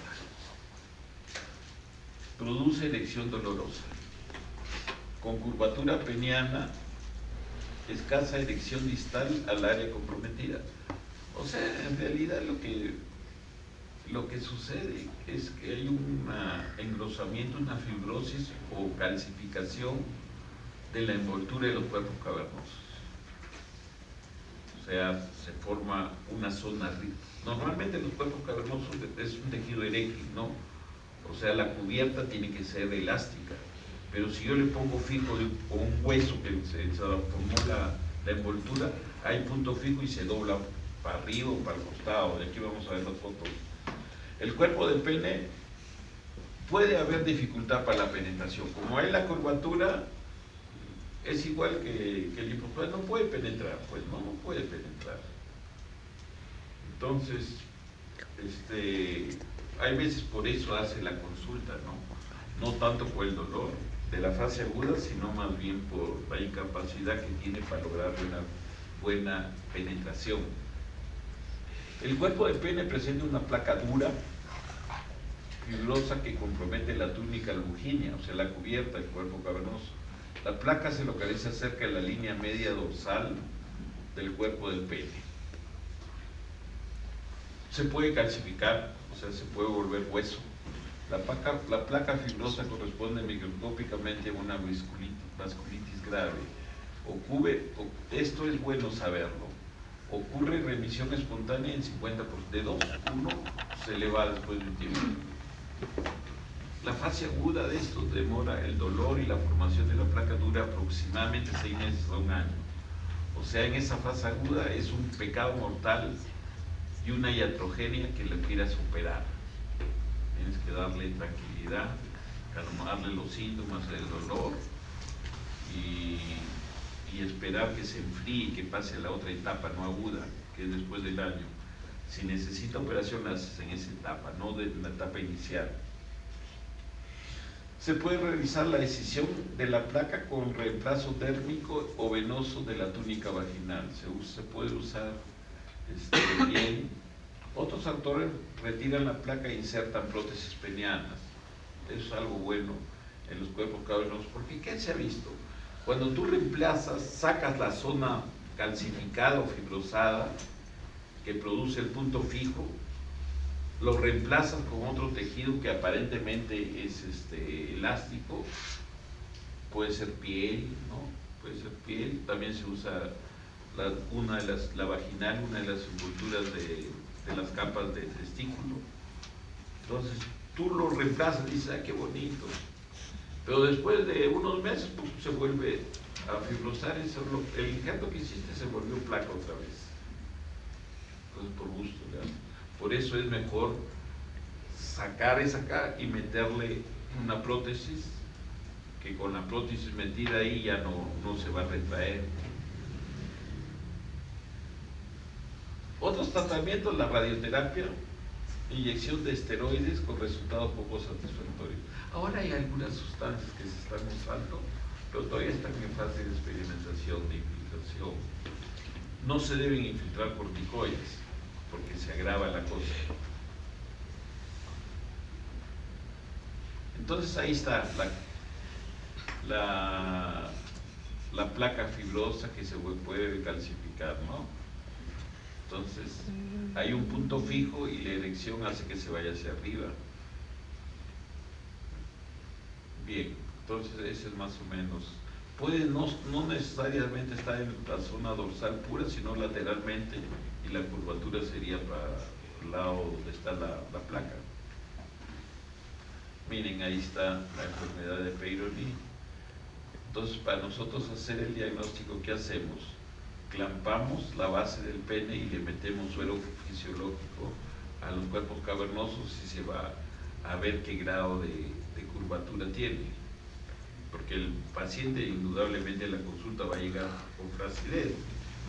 Produce erección dolorosa, con curvatura peniana, escasa erección distal al área comprometida. O sea, en realidad lo que sucede es que hay un engrosamiento, una fibrosis o calcificación de la envoltura de los cuerpos cavernosos. O sea, se forma una zona rica. Normalmente los cuerpos cavernosos es un tejido eréctil, ¿no? O sea, la cubierta tiene que ser elástica. Pero si yo le pongo fijo con un hueso que se formó la envoltura, hay punto fijo y se dobla para arriba o para el costado. De aquí vamos a ver las fotos. El cuerpo del pene puede haber dificultad para la penetración. Como hay la curvatura, es igual que el hipocondrio, no puede penetrar, pues no puede penetrar. Entonces, hay veces por eso hace la consulta, no tanto por el dolor de la fase aguda, sino más bien por la incapacidad que tiene para lograr una buena penetración. El cuerpo del pene presenta una placa dura, fibrosa, que compromete la túnica longínea, o sea, la cubierta del cuerpo cavernoso. La placa se localiza cerca de la línea media dorsal del cuerpo del pene. Se puede calcificar, o sea, se puede volver hueso. La placa fibrosa corresponde microscópicamente a una vasculitis grave. Esto es bueno saberlo. Ocurre remisión espontánea en 50%, de 2, 1 se eleva después de un tiempo. La fase aguda de esto demora, el dolor y la formación de la placa dura aproximadamente 6 meses a 1 año. O sea, en esa fase aguda es un pecado mortal y una iatrogenia que le quieras operar. Tienes que darle tranquilidad, calmarle los síntomas del dolor y esperar que se enfríe y que pase a la otra etapa no aguda, que es después del año. Si necesita operación, la haces en esa etapa, no de la etapa inicial. Se puede realizar la decisión de la placa con reemplazo térmico o venoso de la túnica vaginal. Se puede usar bien. Otros autores retiran la placa e insertan prótesis penianas. Eso es algo bueno en los cuerpos cavernosos, porque ¿qué se ha visto? Cuando tú reemplazas, sacas la zona calcificada o fibrosada que produce el punto fijo, lo reemplazas con otro tejido que aparentemente es elástico, puede ser piel, ¿no? Puede ser piel, también se usa la vaginal, una de las envolturas de las capas del testículo. Entonces, tú lo reemplazas y dices, ¡ay, qué bonito! Pero después de unos meses se vuelve a fibrosar, el injerto que hiciste se volvió placa otra vez. Entonces, por gusto, ¿verdad? Por eso es mejor sacar esa acá y meterle una prótesis, que con la prótesis metida ahí ya no se va a retraer. Otros tratamientos, la radioterapia, inyección de esteroides con resultados poco satisfactorios. Ahora hay algunas sustancias que se están usando, pero todavía están en fase de experimentación, de infiltración. No se deben infiltrar corticoides, porque se agrava la cosa. Entonces ahí está la placa fibrosa que se puede calcificar, ¿no? Entonces hay un punto fijo y la erección hace que se vaya hacia arriba. Bien, entonces ese es más o menos. Puede no necesariamente estar en la zona dorsal pura, sino lateralmente, y la curvatura sería para el lado donde está la placa. Miren, ahí está la enfermedad de Peyronie. Entonces, para nosotros hacer el diagnóstico, ¿qué hacemos? Clampamos la base del pene y le metemos suero fisiológico a los cuerpos cavernosos y se va a ver qué grado de curvatura tiene. Porque el paciente indudablemente a la consulta va a llegar con flacidez,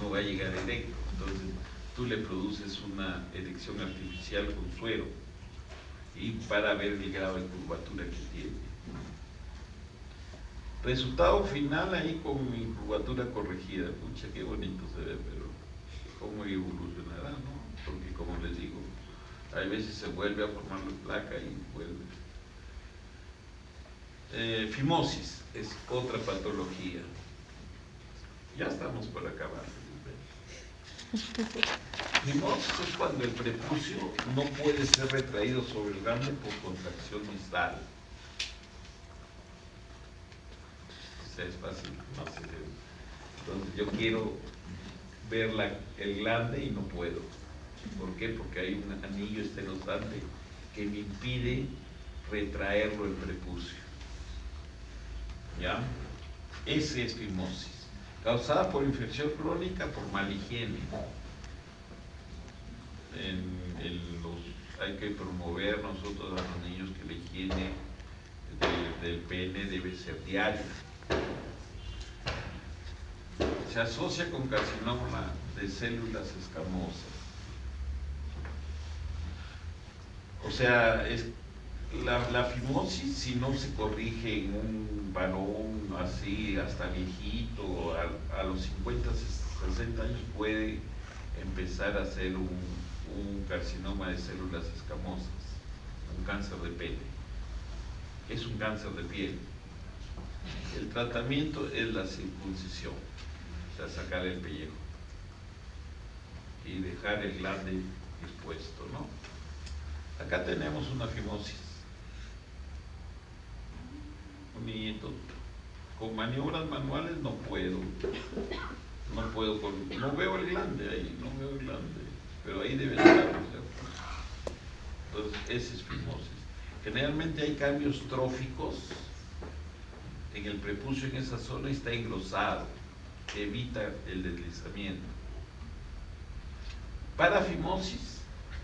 no va a llegar erecto. Entonces, tú le produces una erección artificial con suero y para ver el grado de curvatura que tiene. Resultado final ahí con mi curvatura corregida. Pucha, qué bonito se ve, pero cómo evolucionará, ¿no? Porque como les digo, hay veces se vuelve a formar la placa y vuelve. Fimosis es otra patología. Ya estamos por acabar. Fimosis es cuando el prepucio no puede ser retraído sobre el glande por contracción distal. O sea, es fácil, no sé. Entonces yo quiero ver el glande y no puedo. ¿Por qué? Porque hay un anillo estenosante que me impide retraerlo el prepucio. ¿Ya? Ese es fimosis, causada por infección crónica, por mala higiene. Hay que promover nosotros a los niños que la higiene del pene debe ser diaria. Se asocia con carcinoma de células escamosas. O sea, la fimosis, si no se corrige en un varón así hasta viejito, a los 50, 60 años puede empezar a ser un carcinoma de células escamosas, un cáncer de pene. Es un cáncer de piel. El tratamiento es la circuncisión, o sea, sacar el pellejo y dejar el glande expuesto, ¿no? Acá tenemos una fimosis. Un niñito con maniobras manuales no puedo no veo el glande ahí, pero ahí debe estar, ¿cierto? Entonces ese es fimosis. Generalmente hay cambios tróficos en el prepucio, en esa zona está engrosado, que evita el deslizamiento. Parafimosis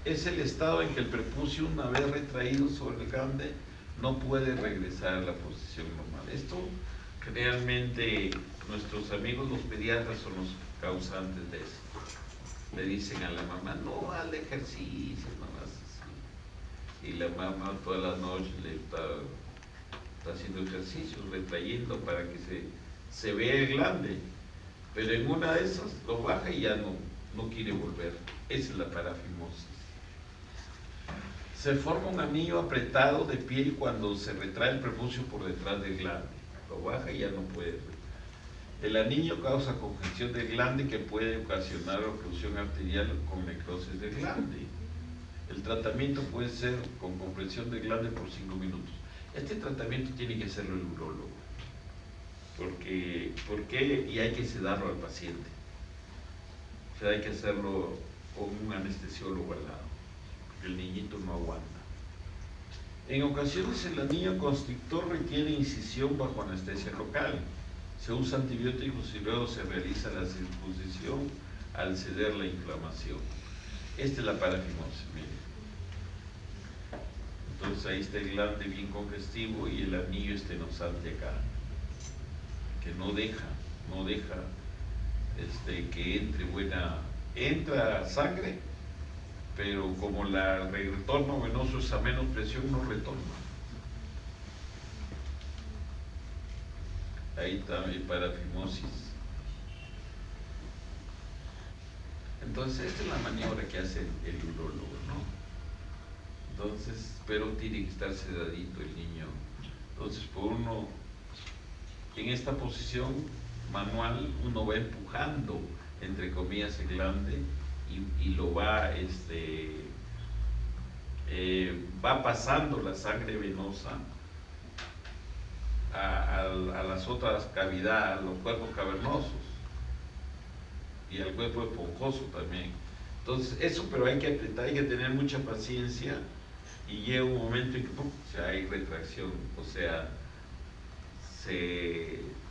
es el estado en que el prepucio, una vez retraído sobre el glande, no puede regresar a la posición normal. Esto generalmente nuestros amigos los pediatras son los causantes de eso. Le dicen a la mamá, no, haz ejercicio, no hagas así. Y la mamá todas las noches le está haciendo ejercicios, retrayendo para que se vea el glande. Pero en una de esas lo baja y ya no quiere volver. Esa es la parafimosis. Se forma un anillo apretado de piel cuando se retrae el prepucio por detrás del glande. Lo baja y ya no puede. El anillo causa congestión del glande que puede ocasionar oclusión arterial con necrosis del glande. El tratamiento puede ser con compresión del glande por 5 minutos. Este tratamiento tiene que hacerlo el urólogo. ¿Por qué? Y hay que sedarlo al paciente. O sea, hay que hacerlo con un anestesiólogo al lado, porque el niñito no aguanta. En ocasiones el anillo constrictor requiere incisión bajo anestesia local. Se usa antibióticos y luego se realiza la circuncisión al ceder la inflamación. Esta es la parafimosis, miren. Entonces ahí está el glande bien congestivo y el anillo estenosante acá, que no deja que entra sangre, pero como el retorno venoso es a menos presión, no retorna. Ahí está mi parafimosis. Entonces esta es la maniobra que hace el urólogo, ¿no? Entonces, pero tiene que estar sedadito el niño Entonces, por uno, en esta posición manual, uno va empujando, entre comillas, el glande y lo va, va pasando la sangre venosa a las otras cavidades, a los cuerpos cavernosos y al cuerpo esponjoso también. Entonces, eso, pero hay que apretar, hay que tener mucha paciencia y llega un momento en que ¡pum!, o sea, hay retracción, o sea,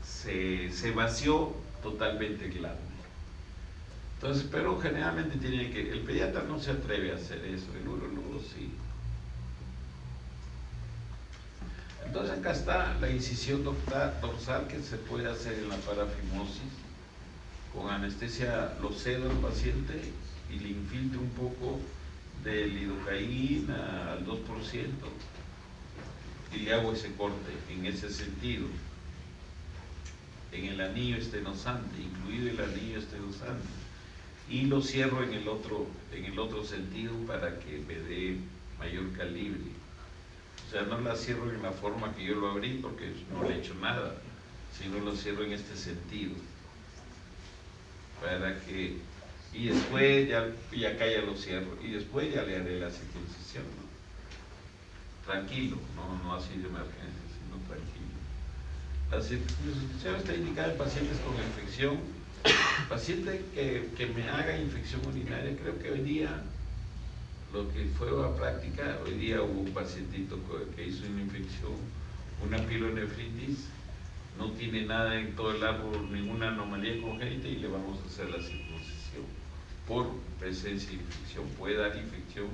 se vació totalmente el glande. Entonces, pero generalmente tiene que, el pediatra no se atreve a hacer eso, el urólogo sí. Entonces acá está la incisión dorsal que se puede hacer en la parafimosis. Con anestesia lo cedo al paciente y le infiltro un poco de lidocaína al 2% y le hago ese corte en ese sentido, en el anillo estenosante, incluido el anillo estenosante, y lo cierro en el otro sentido para que me dé mayor calibre. O sea, no la cierro en la forma que yo lo abrí porque no le he hecho nada, sino lo cierro en este sentido para que, y después ya, y acá ya lo cierro, y después ya le haré la circuncisión, ¿no? Tranquilo, no así de emergencia, sino tranquilo. La circuncisión está indicada en pacientes con infección. Paciente que me haga infección urinaria, creo que hoy día, lo que fue a práctica, hoy día hubo un pacientito que hizo una infección, una pilonefritis, no tiene nada en todo el árbol, ninguna anomalía congénita, y le vamos a hacer la circuncisión por presencia de infección. Puede dar infección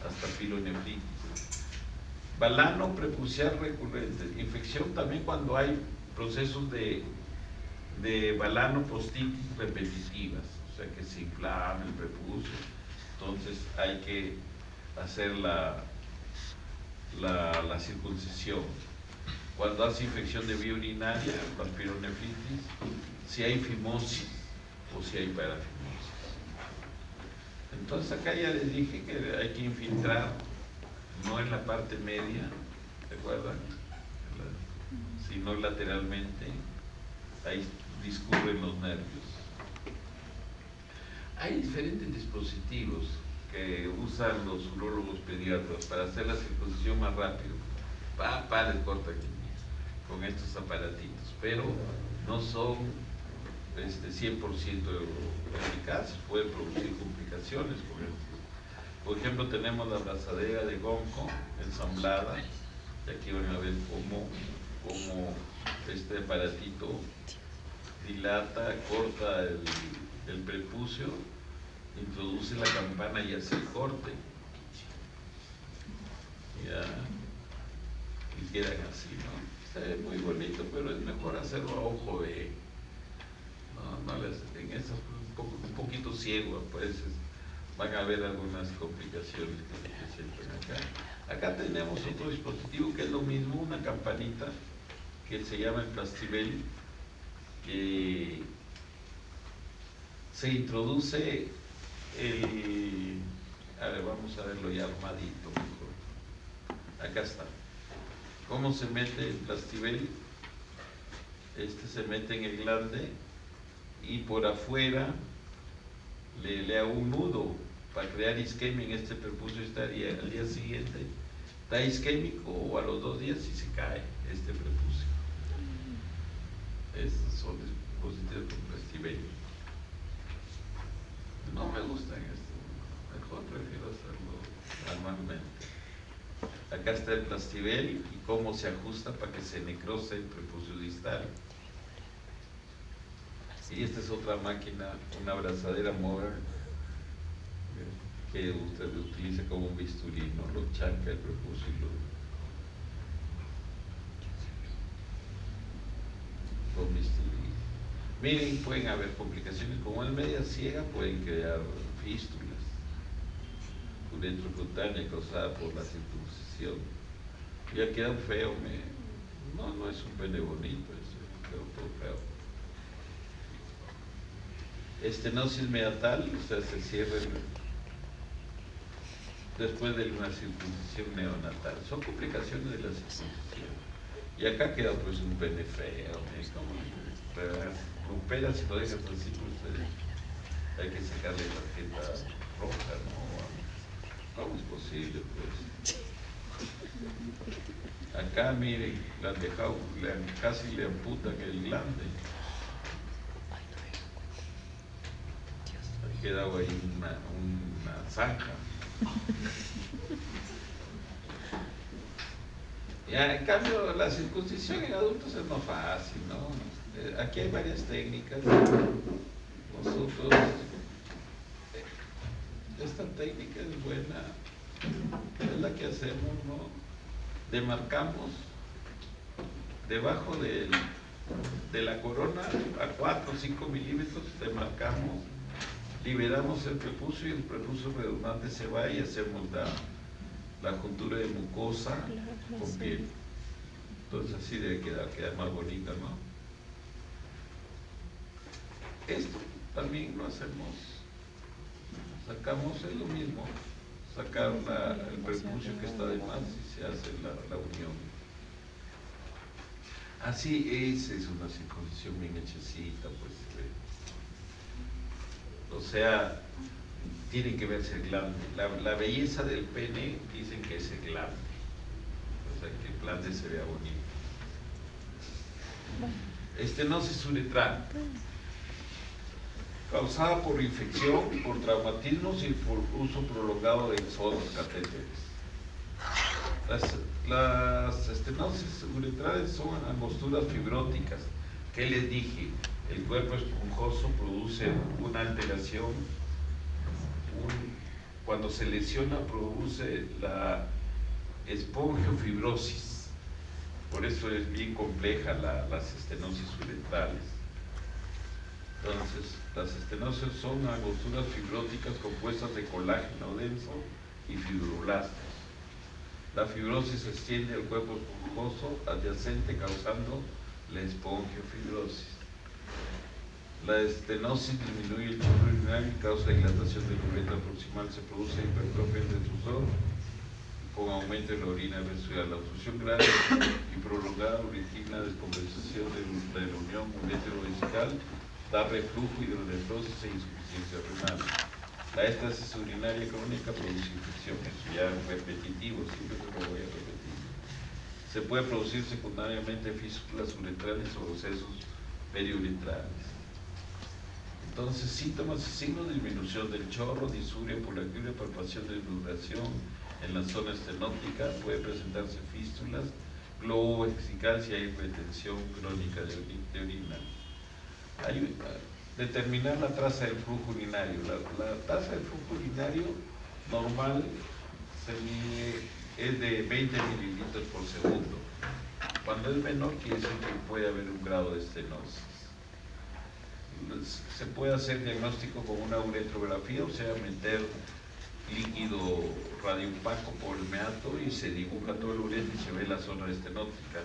hasta pilonefritis. Balano prepucial recurrente, infección también cuando hay procesos de balano postitis repetitivas, o sea que se inflama el prepucio, entonces hay que hacer la circuncisión. Cuando hace infección de vía urinaria, la pilonefritis, si hay fimosis o si hay parafimosis. Entonces acá ya les dije que hay que infiltrar, no en la parte media, ¿se acuerdan? Sino lateralmente, ahí discurren los nervios. Hay diferentes dispositivos que usan los urólogos pediatras para hacer la circuncisión más rápido. Les corta aquí con estos aparatitos, pero no son 100% eficaces, pueden producir complicaciones con esto. Por ejemplo, tenemos la abrazadera de Gonco ensamblada, y aquí van a ver cómo este aparatito dilata, corta el prepucio, introduce la campana y hace el corte. Ya, y quedan así, ¿no? Se ve muy bonito, pero es mejor hacerlo a ojo de, en eso un poquito ciego, pues van a haber algunas complicaciones que se presentan acá. Acá tenemos otro dispositivo que es lo mismo, una campanita que se llama el Plastibel, que se introduce a ver, vamos a verlo ya armadito mejor. Acá está. ¿Cómo se mete el Plastibel? Se mete en el glande y por afuera le hago un nudo para crear isquemia en este prepucio. Estaría al día siguiente, está isquémico, o a los 2 días y se cae este prepucio. Estos son dispositivos con Plastibel. No me gustan esto, mejor prefiero hacerlo manualmente. Acá está el Plastibel y cómo se ajusta para que se necrose el prepucio distal. Y esta es otra máquina, una abrazadera Mover, que usted utiliza como un bisturí, ¿no? Lo chanca el prepucio y con bisturí. Miren, pueden haber complicaciones, como es media ciega, pueden crear fístulas uretrocutánea causada por la circuncisión. Ya queda feo, no es un pene bonito, quedó todo feo. Estenosis meatal, o sea, se cierra después de una circuncisión neonatal. Son complicaciones de la circuncisión. Y acá queda pues un pene feo, recuperas y lo dejas así, pues hay que sacarle tarjeta roja, ¿no? ¿Cómo es posible, pues? Acá, miren, le han dejado, casi le amputan el glande. Ha quedado ahí una zanja. Ya, en cambio, la circuncisión en adultos es más fácil, ¿no? Aquí hay varias técnicas. Nosotros, esta técnica es buena, es la que hacemos, ¿no? Demarcamos debajo de la corona a 4 o 5 milímetros, demarcamos, liberamos el prepucio y el prepucio redundante se va y hacemos la juntura de mucosa con piel. Entonces así debe quedar más bonita, ¿no? Esto también lo hacemos, sacamos, es lo mismo, sacar el prepucio que está de más y se hace la unión. Así esa es una circuncisión bien hechecita, pues. O sea, tiene que verse el glande. La belleza del pene dicen que es el glande. O sea, que el glande se vea bonito. Estenosis uretral, causada por infección, por traumatismos y por uso prolongado de sodos catéteres. Las estenosis uretrales son angosturas fibróticas. ¿Qué les dije? El cuerpo esponjoso produce una alteración, cuando se lesiona produce la espongiofibrosis. Por eso es bien compleja las estenosis uretrales. Entonces, las estenosis son angosturas fibróticas compuestas de colágeno denso y fibroblastos. La fibrosis se extiende al cuerpo esponjoso adyacente causando la espongiofibrosis. La estenosis disminuye el chorro urinario y causa dilatación de la uretra proximal. Se produce hipertrofia del difusor con aumento de la orina menstrual. La obstrucción grave y prolongada uretina, descompensación de la unión uretero-vesical, da reflujo, hidronefrosis e insuficiencia renal. La éstasis urinaria crónica produce infecciones, ya repetitivo, siempre te lo voy a repetir. Se puede producir secundariamente fístulas uretrales o procesos periuretrales. Entonces, síntomas y signos de disminución del chorro, disuria, poliaquia, palpación de desnudación en la zona estenótica, puede presentarse fístulas, globo vesical si hay retención crónica de orina. Determinar la tasa del flujo urinario. La tasa del flujo urinario normal es de 20 mililitros por segundo. Cuando es menor quiere decir que puede haber un grado de estenosis. Se puede hacer diagnóstico con una uretrografía, o sea, meter líquido radiopaco por el meato y se dibuja todo el uretra y se ve la zona estenótica.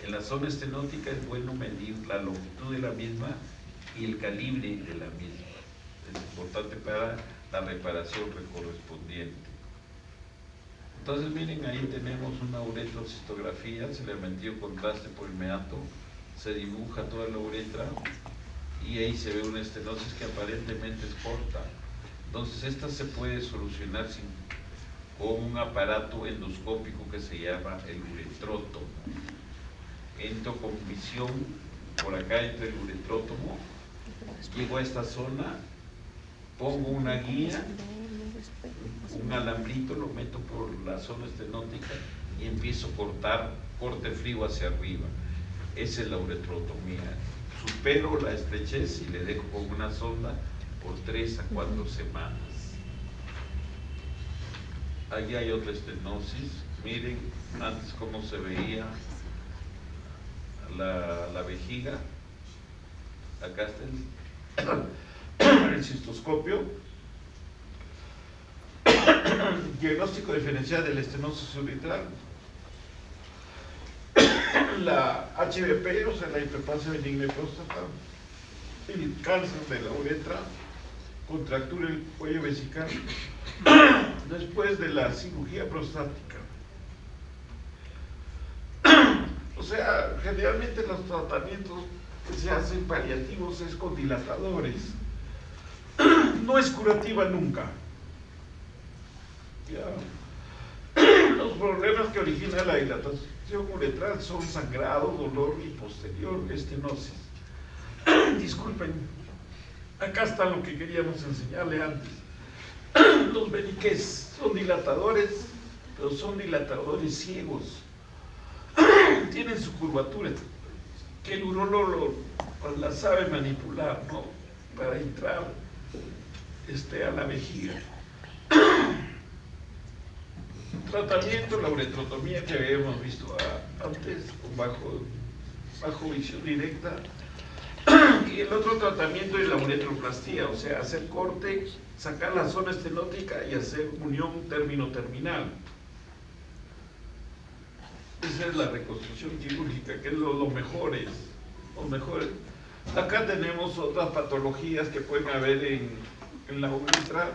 En la zona estenótica es bueno medir la longitud de la misma y el calibre de la misma. Es importante para la reparación correspondiente. Entonces miren, ahí tenemos una uretrocistografía, se le metió contraste por el meato, se dibuja toda la uretra y ahí se ve una estenosis que aparentemente es corta. Entonces esta se puede solucionar con un aparato endoscópico que se llama el uretrótomo. Entro con visión por acá entre el uretrótomo, llego a esta zona, pongo una guía, un alambrito, lo meto por la zona estenótica y empiezo a cortar, corte frío hacia arriba. Esa es la uretrotomía. Supero la estrechez y le dejo con una sonda por 3 a 4 semanas. Allí hay otra estenosis. Miren antes cómo se veía la vejiga. Acá está el cistoscopio. Diagnóstico diferencial de la estenosis uretral. La HBP, o sea, la hiperplasia benigna de próstata, el cáncer de la uretra, contractura del cuello vesical después de la cirugía prostática. sea, generalmente los tratamientos que se hacen paliativos es con dilatadores. No es curativa nunca. Ya. Los problemas que origina la dilatación uretral son sangrado, dolor y posterior estenosis. Disculpen, acá está lo que queríamos enseñarle antes. Los Beniqués son dilatadores, pero son dilatadores ciegos. Tienen su curvatura, que el urólogo la sabe manipular, ¿no? Para entrar a la vejiga. Tratamiento, la uretrotomía que habíamos visto antes, bajo visión directa. Y el otro tratamiento es la uretroplastía, o sea, hacer corte, sacar la zona estenótica y hacer unión término-terminal. Esa es la reconstrucción quirúrgica, que es lo mejores. Acá tenemos otras patologías que pueden haber en la uretra.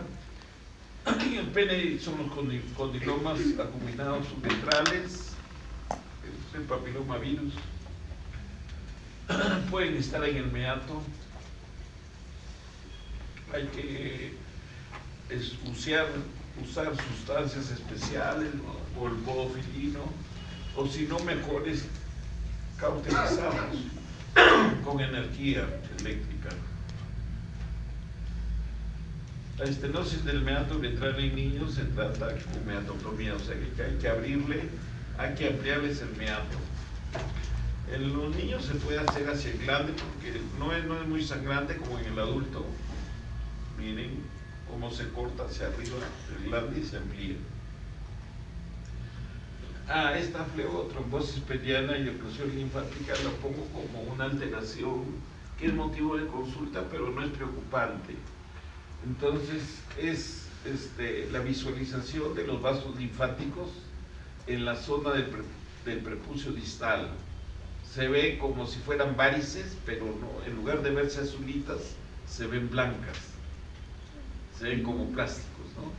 En el pene son los condilomas acuminados subetrales, el papilomavirus. Pueden estar en el meato. Hay que usar sustancias especiales, ¿no? O el podofilino, o si no, mejores cauterizados con energía eléctrica. La estenosis del meato uretral en niños se trata con meatotomía, o sea que hay que ampliarles el meato. En los niños se puede hacer hacia el glande porque no es muy sangrante como en el adulto. Miren cómo se corta hacia arriba el glande y se amplía. Esta flebotrombosis pediana y oclusión linfática la pongo como una alteración que es motivo de consulta, pero no es preocupante. Entonces es la visualización de los vasos linfáticos en la zona del prepucio distal. Se ve como si fueran varices, pero no, en lugar de verse azulitas, se ven blancas, se ven como plásticos, ¿no?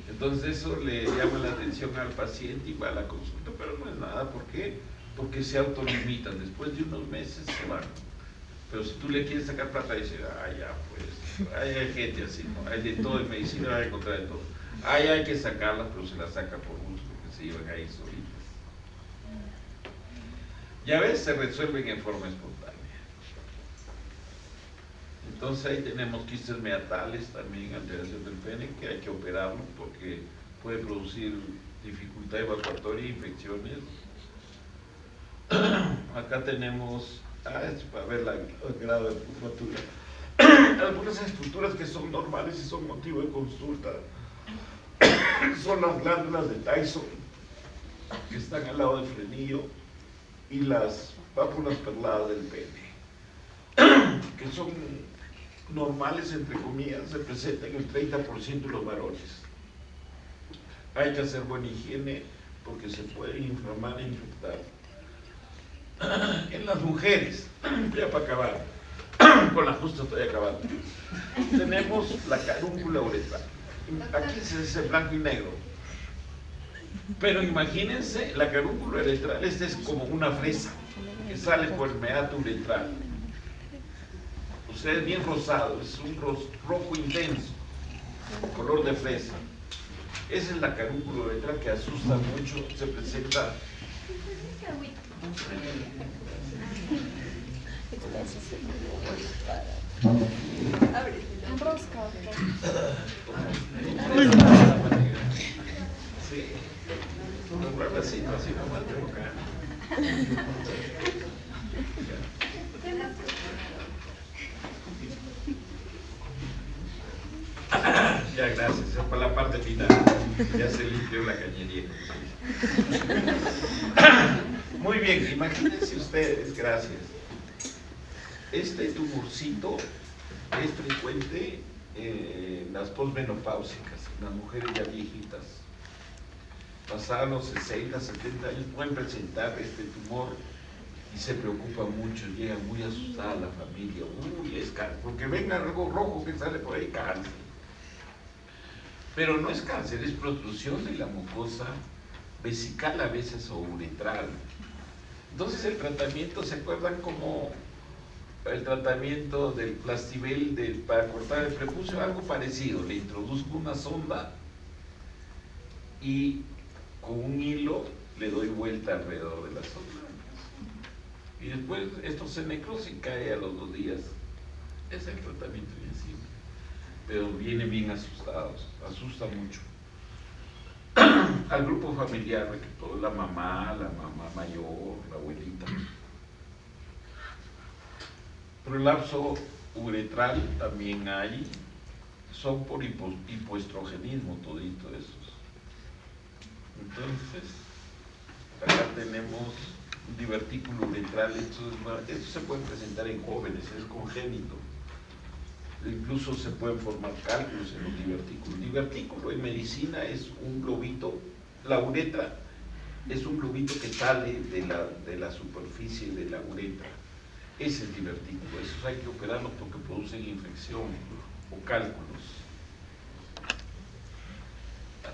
Entonces eso le llama la atención al paciente y va a la consulta, pero no es nada. ¿Por qué? Porque se autolimitan, después de unos meses se van. Pero si tú le quieres sacar plata, dice, ya, pues, hay gente así, ¿no? Hay de todo en medicina, va a encontrar de todo. Hay que sacarlas, pero se las saca por gusto, porque se llevan ahí solitas. Ya ves, se resuelven en forma espontánea. Entonces ahí tenemos quistes meatales también, alteración del pene, que hay que operarlo porque puede producir dificultad evacuatoria e infecciones. Acá tenemos, es para ver el grado de curvatura. Algunas estructuras que son normales y son motivo de consulta son las glándulas de Tyson, que están al lado del frenillo, y las pápulas perladas del pene, que son normales, entre comillas, se presentan en el 30% de los varones. Hay que hacer buena higiene porque se pueden inflamar e infectar. En las mujeres, ya para acabar, con la justa estoy acabando, tenemos la carúncula uretral. Aquí se dice blanco y negro. Pero imagínense, la carúncula uretral, esta es como una fresa que sale por el meato uretral. O sea, es bien rosado, es un rojo intenso, color de fresa. Esa es la carúncula uretral que asusta mucho, se presenta. Sí, un huevecito así como el de boca. Ya, gracias. Es para la parte final. Ya se limpió la cañería. Muy bien, imagínense ustedes, gracias. Este tumorcito es frecuente en las posmenopáusicas, en las mujeres ya viejitas. Pasados los 60, 70 años pueden presentar este tumor y se preocupan mucho, llega muy asustada la familia. Uy, es cáncer, porque venga algo rojo que sale por ahí, cáncer. Pero no es cáncer, es protrusión de la mucosa vesical, a veces o uretral. Entonces el tratamiento, ¿se acuerdan como el tratamiento del Plastibel para cortar el prepucio? Algo parecido, le introduzco una sonda y con un hilo le doy vuelta alrededor de la sonda. Y después esto se necrosa y cae a los 2 días. Es el tratamiento bien simple. Pero vienen bien asustados, asusta mucho. Al grupo familiar, la mamá mayor, la abuelita. Prolapso uretral también hay, son por hipoestrogenismo todito esos. Entonces, acá tenemos un divertículo uretral, esto se puede presentar en jóvenes, es congénito. Incluso se pueden formar cálculos en los divertículos. Divertículo en medicina es un globito, la uretra es un globito que sale de la superficie de la uretra. Ese es divertículo, esos hay que operarlos porque producen infección o cálculos.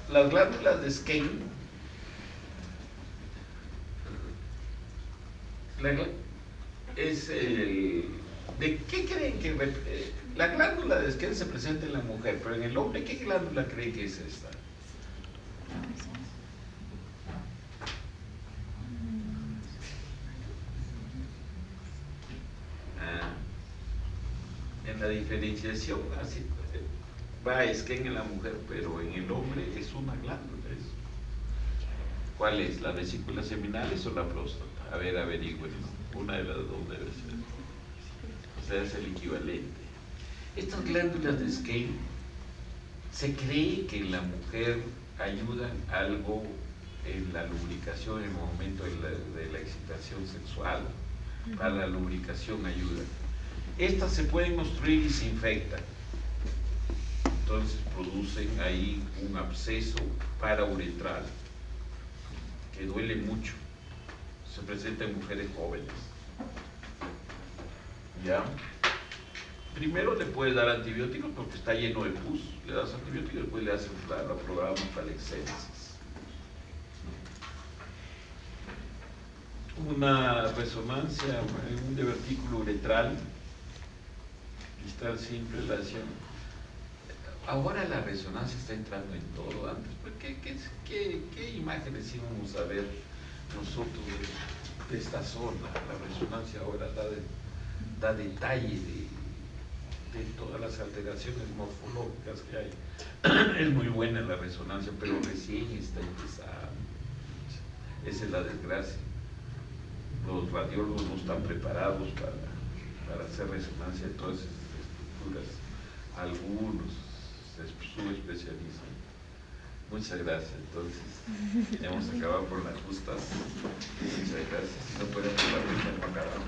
Las glándulas de Skene, ¿de qué creen que la glándula de Skene se presenta en la mujer, pero en el hombre qué glándula creen que es esta? En la diferenciación así va Skene en la mujer, pero en el hombre es una glándula. ¿Cuál es? ¿La vesícula seminales o la próstata? A ver, averigüen. Una de las dos debe ser. O sea, es el equivalente. Estas glándulas de Skene se cree que en la mujer ayudan algo en la lubricación en el momento de la excitación sexual. Para la lubricación ayudan. Estas se pueden obstruir y se infectan. Entonces producen ahí un absceso parauretral que duele mucho. Se presenta en mujeres jóvenes. ¿Ya? Primero le puedes dar antibióticos porque está lleno de pus. Le das antibióticos y después le haces la programa para la exénesis. Una resonancia, un divertículo uretral, cristal simple, relación. Ahora la resonancia está entrando en todo. Antes, ¿qué imágenes íbamos a ver nosotros de esta zona? La resonancia ahora da detalle de todas las alteraciones morfológicas que hay. Es muy buena la resonancia, pero recién está empezando. Esa es la desgracia. Los radiólogos no están preparados para hacer resonancia de todas esas estructuras. Algunos se subespecializan. Muchas gracias. Entonces, hemos acabado por las justas. Muchas gracias. Si no pueden hablar, acabamos.